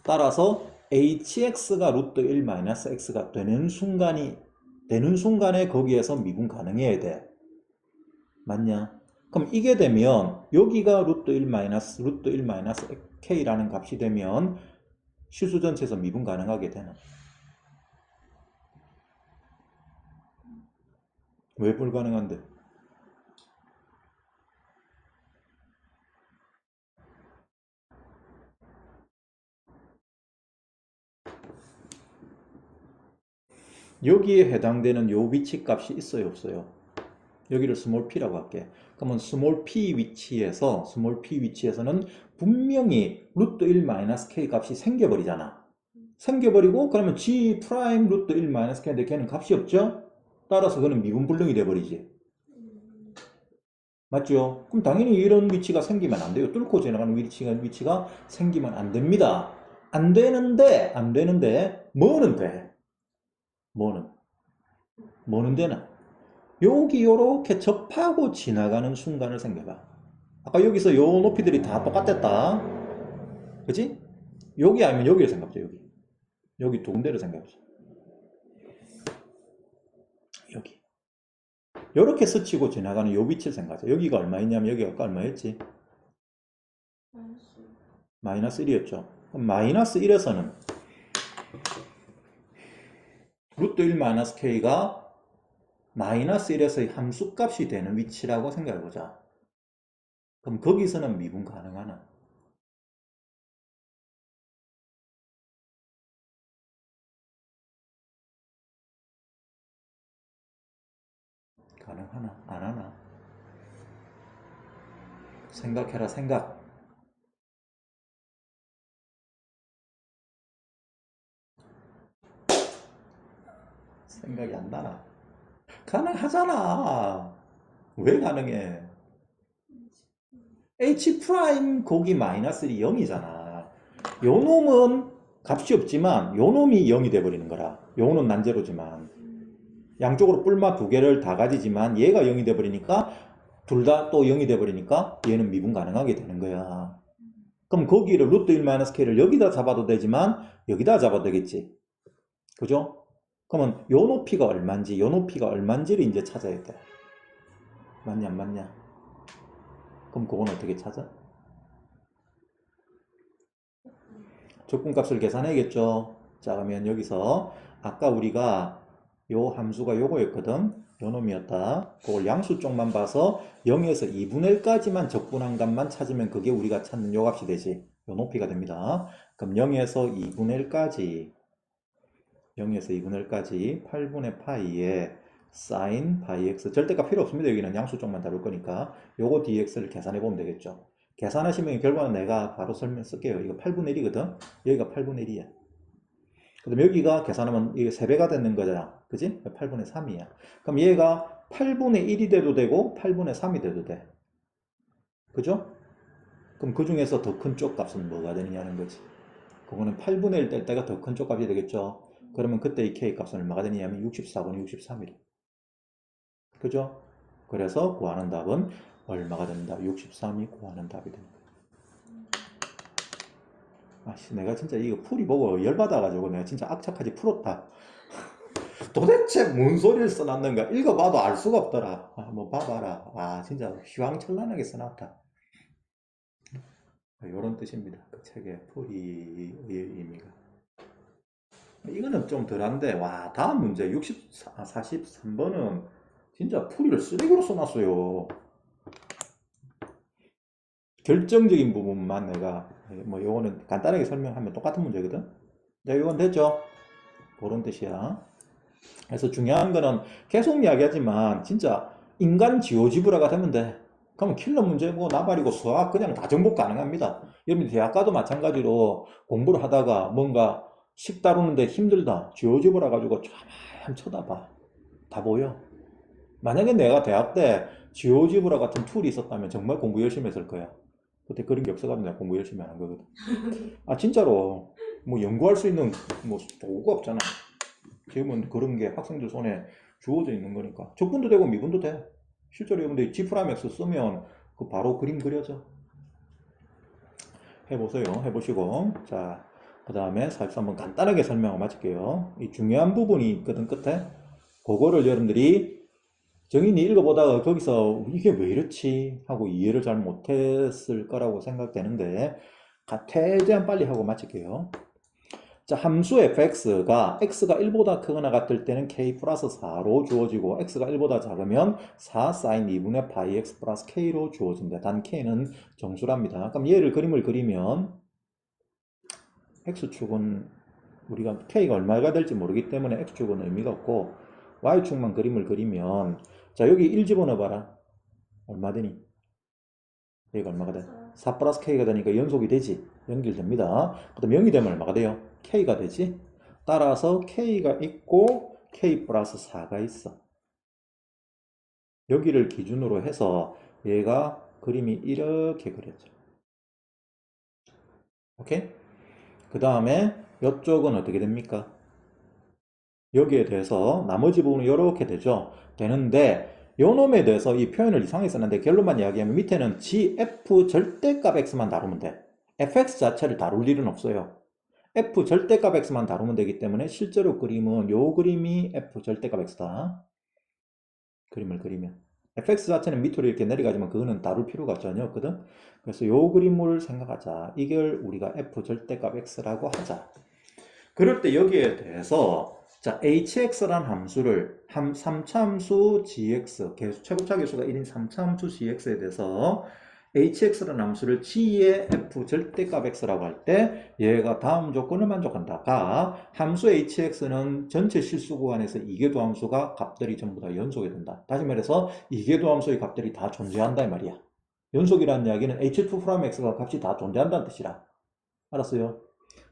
따라서 hx가 루트 1 마이너스 x가 되는 순간에 거기에서 미분 가능해야 돼. 맞냐? 그럼 이게 되면 여기가 루트 1 마이너스 k라는 값이 되면 실수 전체에서 미분 가능하게 되나? 왜 불가능한데? 여기에 해당되는 요 위치 값이 있어요, 없어요? 여기를 스몰 p라고 할게. 그러면 스몰 p 위치에서는 분명히 루트 1 마이너스 k 값이 생겨버리잖아. 생겨버리고 그러면 g 프라임 루트 1 마이너스 k인데 걔는 값이 없죠? 따라서 그는 미분불능이 돼버리지. 맞죠? 그럼 당연히 이런 위치가 생기면 안 돼요. 뚫고 지나가는 위치가 생기면 안 됩니다. 안 되는데 뭐는 돼? 뭐는 되나? 여기 요렇게 접하고 지나가는 순간을 생겨봐. 아까 여기서 요 높이들이 다 똑같았다. 그치? 여기 아니면 여기를 생각해보자. 여기 두 군데를 생각해보자. 여기. 요렇게 스치고 지나가는 요 위치를 생각하자. 여기가 얼마였냐면 여기가 아까 얼마였지? 마이너스 1이었죠. 그럼 마이너스 1에서는 루트 1 마이너스 k가 마이너스 1에서의 함수값이 되는 위치라고 생각해보자. 그럼 거기서는 미분 가능하나? 가능하나? 안 하나? 생각해라, 생각. 생각이 안 나나? 가능하잖아. 왜 가능해? h 프라임 곱이 마이너스 1이 0이잖아. 요 놈은 값이 없지만 요 놈이 0이 돼버리는 거라. 요는 난제로지만 양쪽으로 뿔마 두 개를 다 가지지만 얘가 0이 돼버리니까 둘 다 또 0이 돼버리니까 얘는 미분 가능하게 되는 거야. 그럼 거기를 루트 1 마이너스 k를 여기다 잡아도 되지만 여기다 잡아도 되겠지. 그죠? 그러면 요 높이가 얼마인지 요 높이가 얼마인지를 이제 찾아야 돼. 맞냐 안 맞냐? 그럼 그건 어떻게 찾아? 적분값을 계산해야겠죠. 자, 그러면 여기서 아까 우리가 요 함수가 요거였거든. 요 놈이었다. 그걸 양수 쪽만 봐서 0에서 2분의 1까지만 적분한 값만 찾으면 그게 우리가 찾는 요 값이 되지. 요 높이가 됩니다. 그럼 0에서 2분의 1까지 8분의 파이에 sin 파이 x 절대값 필요 없습니다. 여기는 양수 쪽만 다룰 거니까 요거 dx를 계산해 보면 되겠죠. 계산하시면 결과는 내가 바로 설명 쓸게요. 이거 8분의 1이거든. 여기가 8분의 1이야. 그 다음에 여기가 계산하면 이게 3배가 되는 거잖아. 그지? 8분의 3이야. 그럼 얘가 8분의 1이 돼도 되고 8분의 3이 돼도 돼. 그죠? 그럼 그 중에서 더 큰 쪽 값은 뭐가 되느냐는 거지. 그거는 8분의 1 될 때가 더 큰 쪽 값이 되겠죠. 그러면 그때 이 k 값은 얼마가 되느냐면 64분의 63이래. 그죠? 그래서 구하는 답은 얼마가 된다? 63이 구하는 답이 된다. 아씨, 내가 진짜 이거 풀이 보고 열받아가지고 내가 진짜 악착같이 풀었다. 도대체 뭔 소리를 써놨는가? 읽어봐도 알 수가 없더라. 한번 봐봐라. 아, 진짜 휘황찬란하게 써놨다. 이런 뜻입니다. 그 책의 풀이의 의미가. 이거는 좀 덜한데, 와, 다음 문제 43번은 진짜 풀이를 쓰레기로 써놨어요. 결정적인 부분만 내가 뭐 요거는 간단하게 설명하면 똑같은 문제거든. 자, 이건 됐죠? 그런 뜻이야. 그래서 중요한 거는 계속 이야기하지만 진짜 인간 지오지브라가 되면 돼. 그러면 킬러 문제고 나발이고 수학 그냥 다 정복 가능합니다. 여러분 대학 가도 마찬가지로 공부를 하다가 뭔가 식 다루는데 힘들다. 지오지브라 가지고 쫙 쳐다봐. 다 보여. 만약에 내가 대학 때 지오지브라 같은 툴이 있었다면 정말 공부 열심히 했을 거야. 그때 그런 게 없어가지고 내가 공부 열심히 하는 거거든. 아 진짜로 뭐 연구할 수 있는 뭐 도구가 없잖아. 지금은 그런 게 학생들 손에 주어져 있는 거니까 적분도 되고 미분도 돼. 실제로 여러분들 G'X 쓰면 그 바로 그림 그려져. 해보세요. 해보시고 자 그 다음에 43번 간단하게 설명을 마칠게요. 이 중요한 부분이 있거든 끝에. 그거를 여러분들이 정인이 읽어보다가 거기서 이게 왜 이렇지 하고 이해를 잘 못했을 거라고 생각되는데 최대한 빨리 하고 마칠게요. 자, 함수 fx가 x가 1보다 크거나 같을 때는 k 플러스 4로 주어지고 x가 1보다 작으면 4 sin 2분의 파이 x 플러스 k로 주어진다. 단 k는 정수랍니다. 그럼 얘를 그림을 그리면 x축은 우리가 k가 얼마가 될지 모르기 때문에 x축은 의미가 없고 y축만 그림을 그리면 자 여기 1 집어넣어봐라. 얼마 되니? 얘가 얼마가 돼? 4 플러스 k가 되니까 연속이 되지. 연결됩니다. 그 다음 0이 되면 얼마가 돼요? k가 되지. 따라서 k가 있고 k 플러스 4가 있어. 여기를 기준으로 해서 얘가 그림이 이렇게 그려져. 오케이? 그 다음에 이쪽은 어떻게 됩니까? 여기에 대해서 나머지 부분은 이렇게 되죠. 되는데 요 놈에 대해서 이 표현을 이상하게 썼는데 결론만 이야기하면 밑에는 gf 절대값 x만 다루면 돼. fx 자체를 다룰 일은 없어요. f 절대값 x만 다루면 되기 때문에 실제로 그림은 요 그림이 f 절대값 x다. 그림을 그리면 fx 자체는 밑으로 이렇게 내려가지만 그거는 다룰 필요가 전혀 없거든. 그래서 요 그림을 생각하자. 이걸 우리가 f 절대값 x라고 하자. 그럴 때 여기에 대해서 자 hx라는 함수를 3차 함수 gx 최고차 계수가 1인 3차 함수 gx에 대해서 hx라는 함수를 g의 f 절대값 x라고 할 때 얘가 다음 조건을 만족한다. 가 함수 hx는 전체 실수 구간에서 이계도 함수가 값들이 전부 다 연속이 된다. 다시 말해서 이계도 함수의 값들이 다 존재한다 이 말이야. 연속이라는 이야기는 h2'x가 값이 다 존재한다는 뜻이라. 알았어요?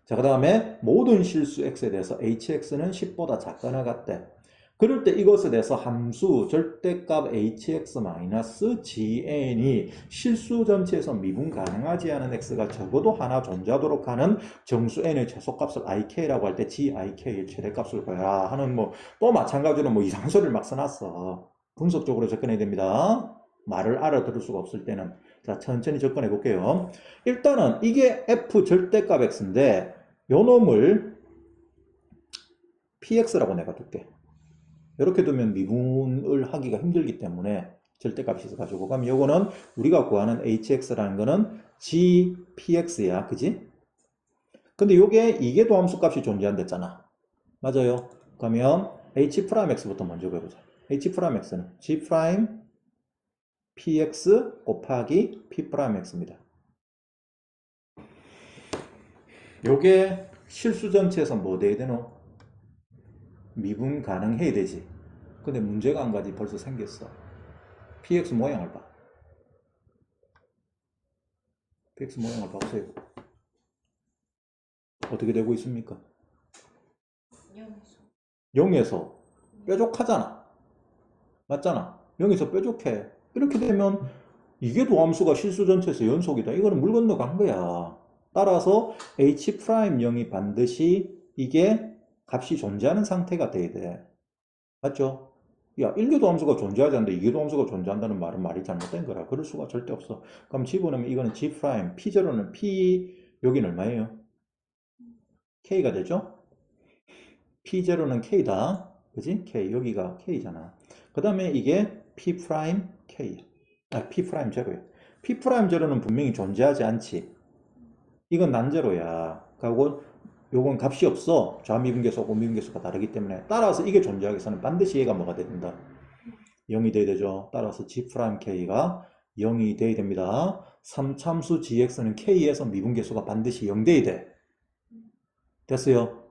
자, 그 다음에 모든 실수 x에 대해서 hx는 10보다 작거나 같대. 그럴 때 이것에 대해서 함수 절대값 hx-gn이 실수 전체에서 미분 가능하지 않은 x가 적어도 하나 존재하도록 하는 정수 n의 최소값을 ik라고 할 때 gik의 최대값을 구해라 하는 뭐 또 마찬가지로 뭐 이상한 소리를 막 써놨어. 분석적으로 접근해야 됩니다. 말을 알아들을 수가 없을 때는. 자, 천천히 접근해 볼게요. 일단은 이게 f 절대값 x인데 요 놈을 px라고 내가 둘게. 이렇게 두면 미분을 하기가 힘들기 때문에 절대값이 있어가지고 그럼 요거는 우리가 구하는 hx라는 거는 gpx야. 그지? 근데 요게 이계도 함수 값이 존재한댔잖아. 맞아요. 그러면 h'x부터 먼저 구해보자. h'x는 g'px 곱하기 p'x입니다. 요게 실수 전체에서 뭐 돼야 되노? 미분 가능해야 되지. 근데 문제가 한 가지 벌써 생겼어. px 모양을 봐. px 모양을 봐보세요. 어떻게 되고 있습니까? 0에서 뾰족하잖아. 맞잖아. 0에서 뾰족해. 이렇게 되면 이게 도함수가 실수 전체에서 연속이다. 이거는 물 건너간 거야. 따라서 h'0이 반드시 이게 값이 존재하는 상태가 돼야 돼. 맞죠? 야, 1계도 함수가 존재하지 않는데 2계도 함수가 존재한다는 말은 말이 잘못된 거라. 그럴 수가 절대 없어. 그럼 집어넣으면 이거는 G', P0는 P, 여기는 얼마예요? K가 되죠? P0는 K다. 그지? K, 여기가 K잖아. 그 다음에 이게 P', K. 아, P'0야. P'0는 분명히 존재하지 않지. 이건 난제로야. 그리고 요건 값이 없어. 좌미분계수하고 미분계수가 다르기 때문에. 따라서 이게 존재하기 위해서는 반드시 얘가 뭐가 돼야 된다? 0이 돼야 되죠. 따라서 G'K가 0이 돼야 됩니다. 3참수 gx는 k에서 미분계수가 반드시 0 돼야 돼. 됐어요?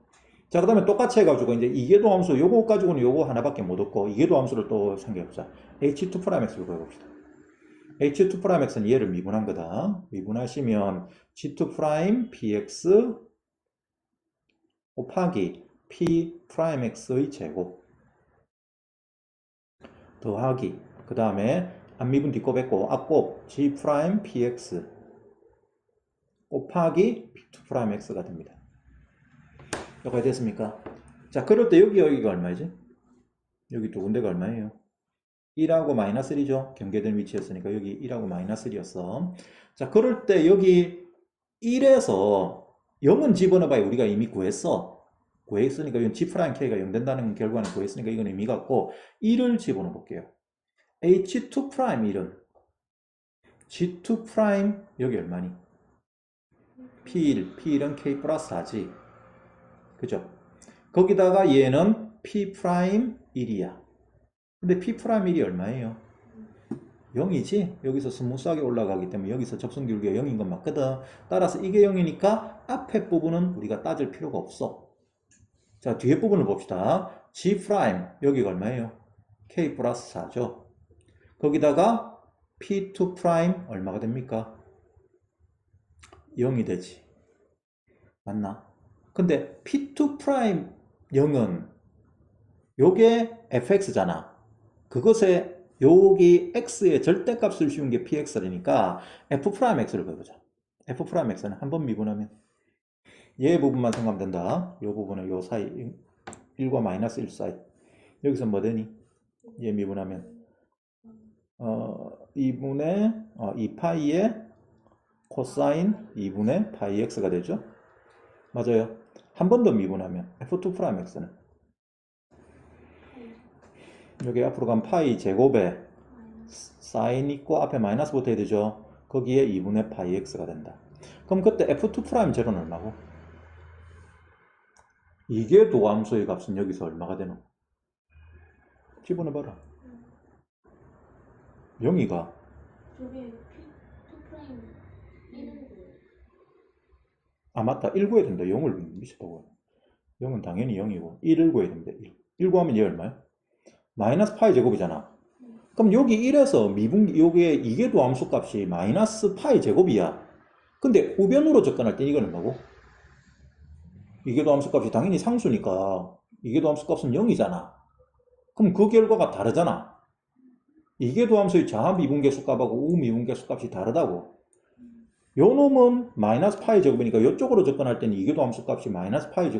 자, 그 다음에 똑같이 해가지고 이제 이계도 함수 요거 가지고는 요거 하나밖에 못 얻고 이계도 함수를 또 생각해보자. h2'x를 구해봅시다. h2'x는 얘를 미분한 거다. 미분하시면 g2' px 곱하기 p'x의 제곱 더하기 그 다음에 앞미분 뒷곱 했고 앞곱 G 프라임 PX 곱하기 P2 X가 됩니다. 여기까지 됐습니까? 자, 그럴 때 여기가 얼마이지? 여기 두 군데가 얼마예요? 1하고 마이너스 1이죠. 경계된 위치였으니까 여기 1하고 마이너스 1이었어. 자, 그럴 때 여기 1에서 0은 집어넣어봐야 우리가 이미 구했으니까 이건 G'K가 0 된다는 결과는 구했으니까 이건 의미가 없고 1을 집어넣어 볼게요. H2' 1은 G2' 여기 얼마니? P1은 K 플러스 4지. 그죠? 거기다가 얘는 P'1이야. 근데 P'1이 얼마예요? 0이지? 여기서 스무스하게 올라가기 때문에 여기서 접선기울기가 0인 건 맞거든. 따라서 이게 0이니까 앞에 부분은 우리가 따질 필요가 없어. 자, 뒤에 부분을 봅시다. G' 여기가 얼마예요? K 플러스 4죠. 거기다가 P2' 얼마가 됩니까? 0이 되지. 맞나? 근데 P2' 0은 요게 fx잖아. 그것에 여기 x의 절대값을 씌운 게 px라니까 f'x를 그려보자. f'x는 한번 미분하면 얘 부분만 생각하면 된다. 요 부분은 요 사이 1과 마이너스 1 사이 여기서 뭐 되니? 얘 미분하면 2분의 2파이의 코사인 2분의 파이 x가 되죠. 맞아요. 한 번 더 미분하면 f2'x는 여기 앞으로 가면 파이 제곱에 사인 있고 앞에 마이너스 붙어야 되죠. 거기에 2분의 파이 x가 된다. 그럼 그때 f2' 제로는 얼마고? 이게 도함수의 값은 여기서 얼마가 되노? 집어넣어봐라. 0이가 저게 P2' 1은 맞다. 1 구해야 된다. 0을 미쳤다고. 0은 당연히 0이고 1을 구해야 됩니다. 1 구하면 얘 얼마야? 마이너스 파이 제곱이잖아. 그럼 여기 1에서 미분 요게 이게 도함수 값이 마이너스 파이 제곱이야. 근데 우변으로 접근할 때 이건 얼마고? 이게 도함수 값이 당연히 상수니까 이게 도함수 값은 0이잖아. 그럼 그 결과가 다르잖아. 이게 도함수의 좌 미분계수 값하고 우 미분계수 값이 다르다고. 요 놈은 마이너스 파이 제곱이니까 이쪽으로 접근할 때는 이게 도함수 값이 마이너스 파이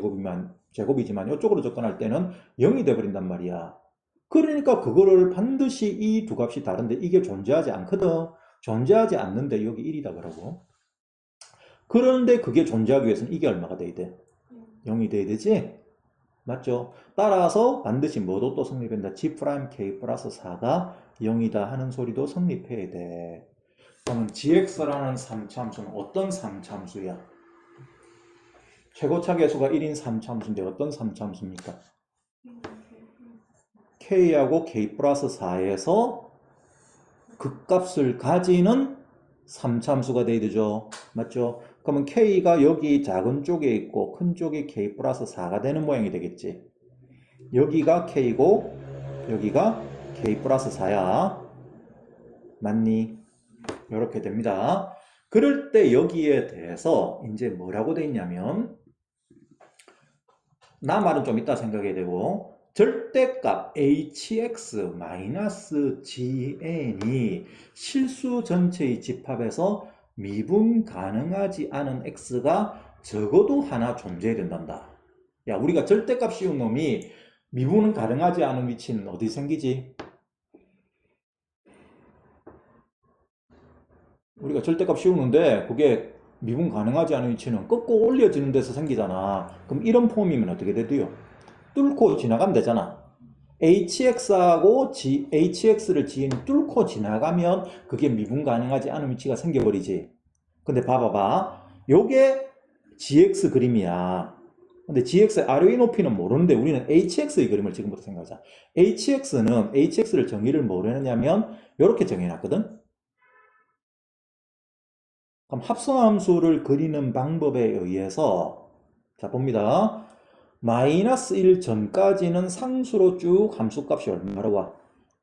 제곱이지만 이쪽으로 접근할 때는 0이 돼버린단 말이야. 그러니까 그거를 반드시 이 두 값이 다른데 이게 존재하지 않거든. 존재하지 않는데 여기 1이다 그러고. 그런데 그게 존재하기 위해서는 이게 얼마가 돼야 돼? 0이 돼야 되지? 맞죠? 따라서 반드시 뭐도 또 성립한다. G' K 플러스 4가 0이다 하는 소리도 성립해야 돼. 그러면 gx라는 3차함수는 어떤 3차함수야? 최고차 계수가 1인 3차함수인데 어떤 3차함수입니까? k하고 k 플러스 4에서 극값을 가지는 3차함수가 돼야 되죠. 맞죠? 그러면 k가 여기 작은 쪽에 있고 큰 쪽에 k 플러스 4가 되는 모양이 되겠지. 여기가 k고 여기가 k 플러스 4야. 맞니? 이렇게 됩니다. 그럴 때 여기에 대해서 이제 뭐라고 돼 있냐면 나 말은 좀 이따 생각해야 되고 절대값 hx-gn이 실수 전체의 집합에서 미분 가능하지 않은 x가 적어도 하나 존재해야 된단다. 야, 우리가 절대값 씌운 놈이 미분은 가능하지 않은 위치는 어디 생기지? 우리가 절대값 씌우는데 그게 미분 가능하지 않은 위치는 꺾고 올려지는 데서 생기잖아. 그럼 이런 폼이면 어떻게 돼요? 뚫고 지나가면 되잖아. hx하고 hx를 뚫고 지나가면 그게 미분 가능하지 않은 위치가 생겨버리지. 근데 봐봐봐. 요게 gx 그림이야. 근데 gx의 아래의 높이는 모르는데 우리는 hx의 그림을 지금부터 생각하자. hx를 정의를 뭐로 했냐면 이렇게 정해놨거든. 그럼 합성함수를 그리는 방법에 의해서 자 봅니다. 마이너스 1 전까지는 상수로 쭉 함수값이 얼마로 와?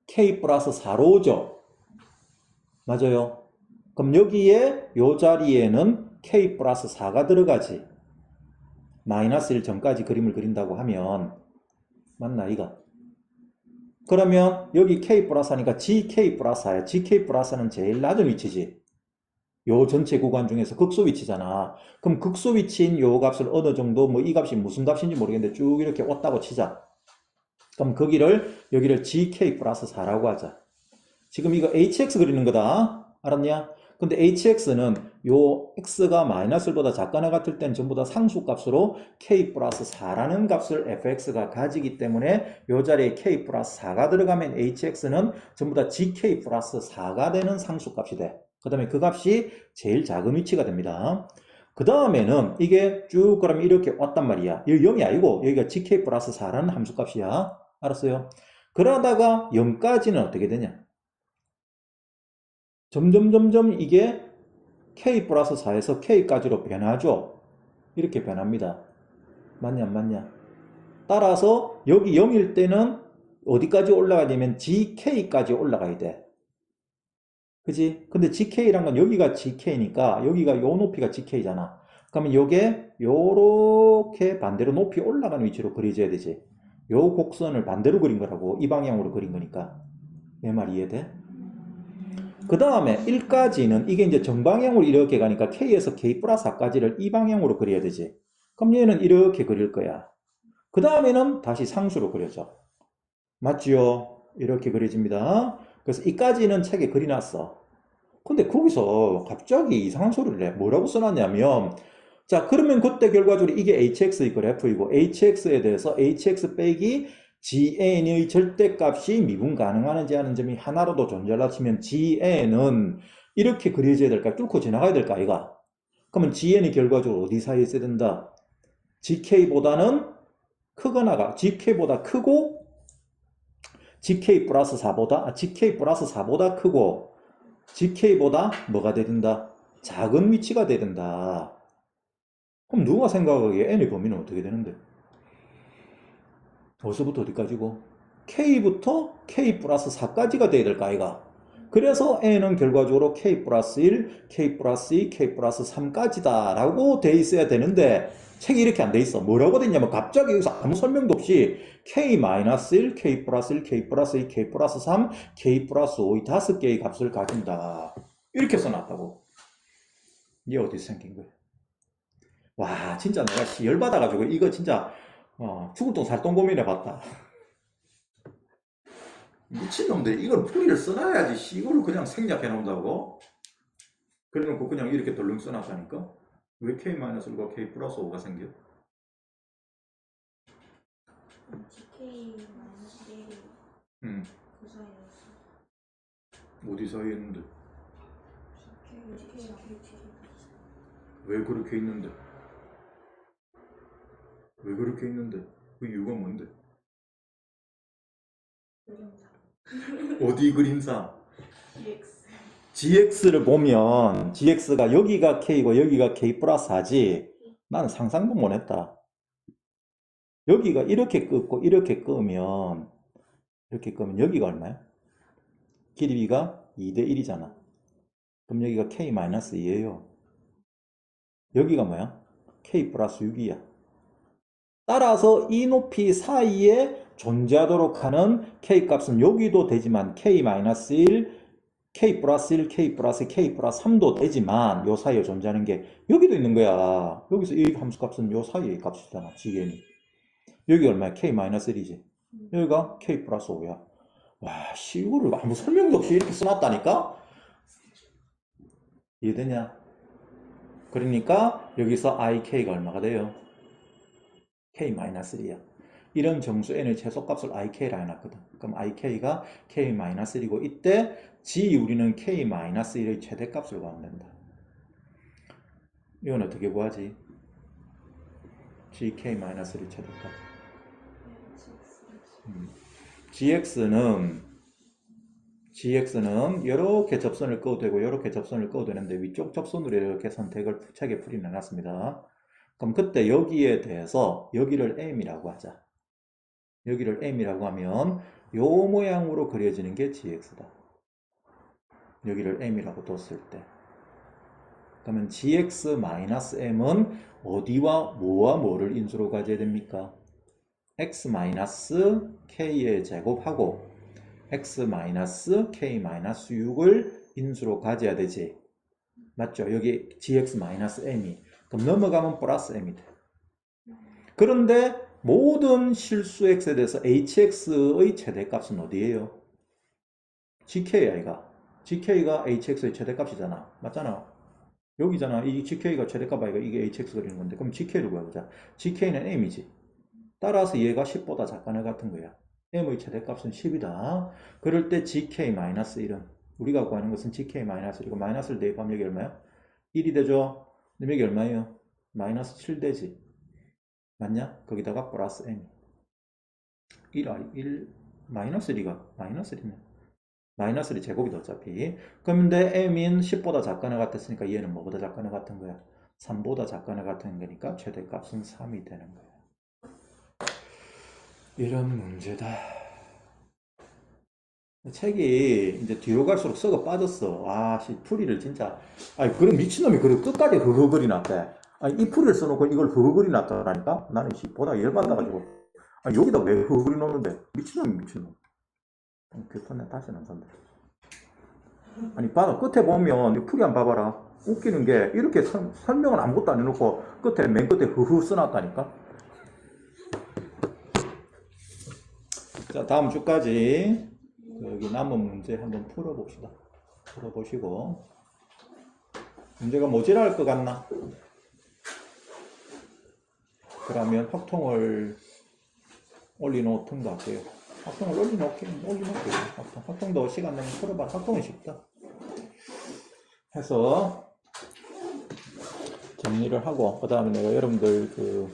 k 플러스 4로 오죠. 맞아요. 그럼 여기에 요 자리에는 k 플러스 4가 들어가지. 마이너스 1 전까지 그림을 그린다고 하면 맞나 이가? 그러면 여기 k 플러스 하니까 gk 플러스 하야. gk 플러스는 제일 낮은 위치지. 요 전체 구간 중에서 극소 위치잖아. 그럼 극소 위치인 요 값을 어느 정도 뭐 이 값이 무슨 값인지 모르겠는데 쭉 이렇게 왔다고 치자. 그럼 여기를 gk 플러스 4라고 하자. 지금 이거 hx 그리는 거다. 알았냐? 근데 hx는 요 x가 마이너스보다 작거나 같을 땐 전부 다 상수값으로 k 플러스 4라는 값을 fx가 가지기 때문에 요 자리에 k 플러스 4가 들어가면 hx는 전부 다 gk 플러스 4가 되는 상수값이 돼. 그 다음에 그 값이 제일 작은 위치가 됩니다. 그 다음에는 이게 쭉 그러면 이렇게 왔단 말이야. 여기 0이 아니고 여기가 gk 플러스 4라는 함수값이야. 알았어요? 그러다가 0까지는 어떻게 되냐? 점점 이게 k 플러스 4에서 k까지로 변하죠. 이렇게 변합니다. 맞냐 안 맞냐? 따라서 여기 0일 때는 어디까지 올라가야 되면 gk까지 올라가야 돼. 그지? 근데 gk란 건 여기가 gk니까 여기가 요 높이가 gk잖아. 그러면 요게 요렇게 반대로 높이 올라가는 위치로 그려져야 되지. 요 곡선을 반대로 그린 거라고. 이 방향으로 그린 거니까. 내 말 이해돼? 그 다음에 1까지는 이게 이제 정방향으로 이렇게 가니까 K에서 K 플러스 4까지를 이 방향으로 그려야 되지. 그럼 얘는 이렇게 그릴 거야. 그 다음에는 다시 상수로 그려져. 맞지요? 이렇게 그려집니다. 그래서 이까지는 책에 그려놨어. 근데 거기서 갑자기 이상한 소리를 해. 뭐라고 써놨냐면, 자, 그러면 그때 결과적으로 이게 hx의 그래프이고, hx에 대해서 hx 빼기 gn의 절대값이 미분 가능하는지 하는 점이 하나로도 존재한다 치면 gn은 이렇게 그려져야 될까? 뚫고 지나가야 될까, 이가? 그러면 gn이 결과적으로 어디 사이에 있어야 된다? gk보다는 크거나가, gk보다 크고, gk 플러스 4보다, gk 플러스 4보다 크고, gk보다 뭐가 돼야 된다? 작은 위치가 돼야 된다. 그럼 누가 생각하기에 n의 범위는 어떻게 되는데? 어디서부터 어디까지고? k부터 k 플러스 4까지가 돼야 될까 아이가? 그래서 n은 결과적으로 k 플러스 1, k 플러스 2, k 플러스 3까지다 라고 돼 있어야 되는데 책이 이렇게 안 돼 있어. 뭐라고 돼 있냐면 갑자기 여기서 아무 설명도 없이 k 마이너스 1, k 플러스 1, k 플러스 2, k 플러스 3, k 플러스 5 이 5개의 값을 가진다. 이렇게 써놨다고. 이게 어디서 생긴 거야? 와 진짜 내가 열받아가지고 이거 진짜 죽을 똥 살 똥 고민해봤다. 미친놈들 이걸 풀이를 써놔야지 이거를 그냥 생략해 놓는다고? 그래놓고 그냥 이렇게 덜렁 써놨다니까? 왜 K-1과 K 플러스 5가 생겨? GK 마이너스 1이 응. 그 사이였어. 어디 사이에 있는데? GK랑 왜 그렇게 있는데? 왜 그렇게 있는데? 그 이유가 뭔데? 그림상 어디 그림상? GX GX를 보면 GX가 여기가 K고 여기가 K 플러스 4지 나는 상상도 못했다. 여기가 이렇게 끄고 이렇게 끄면 여기가 얼마야? 길이가 2대 1이잖아. 그럼 여기가 K-2예요. 여기가 뭐야? K 플러스 6이야. 따라서 이 높이 사이에 존재하도록 하는 K 값은 여기도 되지만 K-1, K 플러스 1, K 플러스 2, K 플러스 3도 되지만 요 사이에 존재하는 게 여기도 있는 거야. 여기서 이 함수 값은 요 사이의 값이잖아. 지겐이. 여기 얼마야? K-1이지. 여기가 K 플러스 5야. 와, 씨, 이거를 아무 설명도 없이 이렇게 써놨다니까? 이해되냐? 그러니까 여기서 IK가 얼마가 돼요? K-1이야. 이런 정수 n의 최소값을 IK라 해놨거든. 그럼 IK가 K-1이고 이때 G 우리는 K-1의 최대값을 구하면 된다. 이건 어떻게 구하지? GK-의 최대값. GX는 이렇게 접선을 꺼도 되고 이렇게 접선을 꺼도 되는데 위쪽 접선으로 이렇게 선택을 책에 풀이 내놨습니다. 그럼 그때 여기에 대해서 여기를 M이라고 하자. 여기를 M이라고 하면 요 모양으로 그려지는 게 GX다. 여기를 M이라고 뒀을 때. 그러면 GX-M은 어디와 뭐와 뭐를 인수로 가져야 됩니까? X-K의 제곱하고 x-k-6을 인수로 가져야 되지. 맞죠? 여기 gx-m이. 그럼 넘어가면 플러스 m이 돼. 그런데 모든 실수 x에 대해서 hx의 최대값은 어디예요? gk가 hx의 최대값이잖아. 맞잖아. 여기잖아. 이 gk가 최대값 아이가 이게 hx 그리는 건데 그럼 gk를 구해보자. gk는 m이지. 따라서 얘가 10보다 작거나 같은 거야. m의 최대값은 10이다. 그럴 때 gk-1은 우리가 구하는 것은 gk-1이고 마이너스를 대입하면 여기 얼마야? 1이 되죠? 그럼 여기 얼마예요? 마이너스 7 되지. 맞냐? 거기다가 플러스 m 1 마이너스 1이가 마이너스 1이네. 마이너스 1이 제곱이다 어차피. 그런데 m인 10보다 작거나 같았으니까 얘는 뭐보다 작거나 같은 거야? 3보다 작거나 같은 거니까 최대값은 3이 되는 거야. 이런 문제다. 책이 이제 뒤로 갈수록 썩어 빠졌어. 아, 풀이를 진짜. 아니, 그런 미친놈이 그래 끝까지 그거 놨대. 아니, 이 풀이를 써놓고 이걸 그거 놨다라니까? 나는 보다 열받아가지고. 아니, 여기다 왜 그거 놓는데? 미친놈. 교토네 다시는 안 산다. 아니, 봐라. 끝에 보면, 이 풀이 안 봐봐라. 웃기는 게, 이렇게 설명을 아무것도 안 해놓고, 맨 끝에 써놨다니까? 자, 다음 주까지 여기 남은 문제 한번 풀어봅시다. 풀어보시고 문제가 모자랄 것 같나? 그러면 확통을 올려놓든가 할게요. 확통을 올려놓을게요. 확통도 시간 내면 풀어봐. 확통은 쉽다. 해서 정리를 하고 그 다음에 내가 여러분들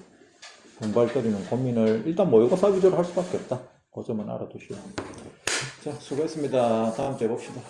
공부할 때 있는 고민을 일단 모의고사 위주로 할 수밖에 없다. 그 점은 알아두시고. 자, 수고했습니다. 다음 주에 봅시다.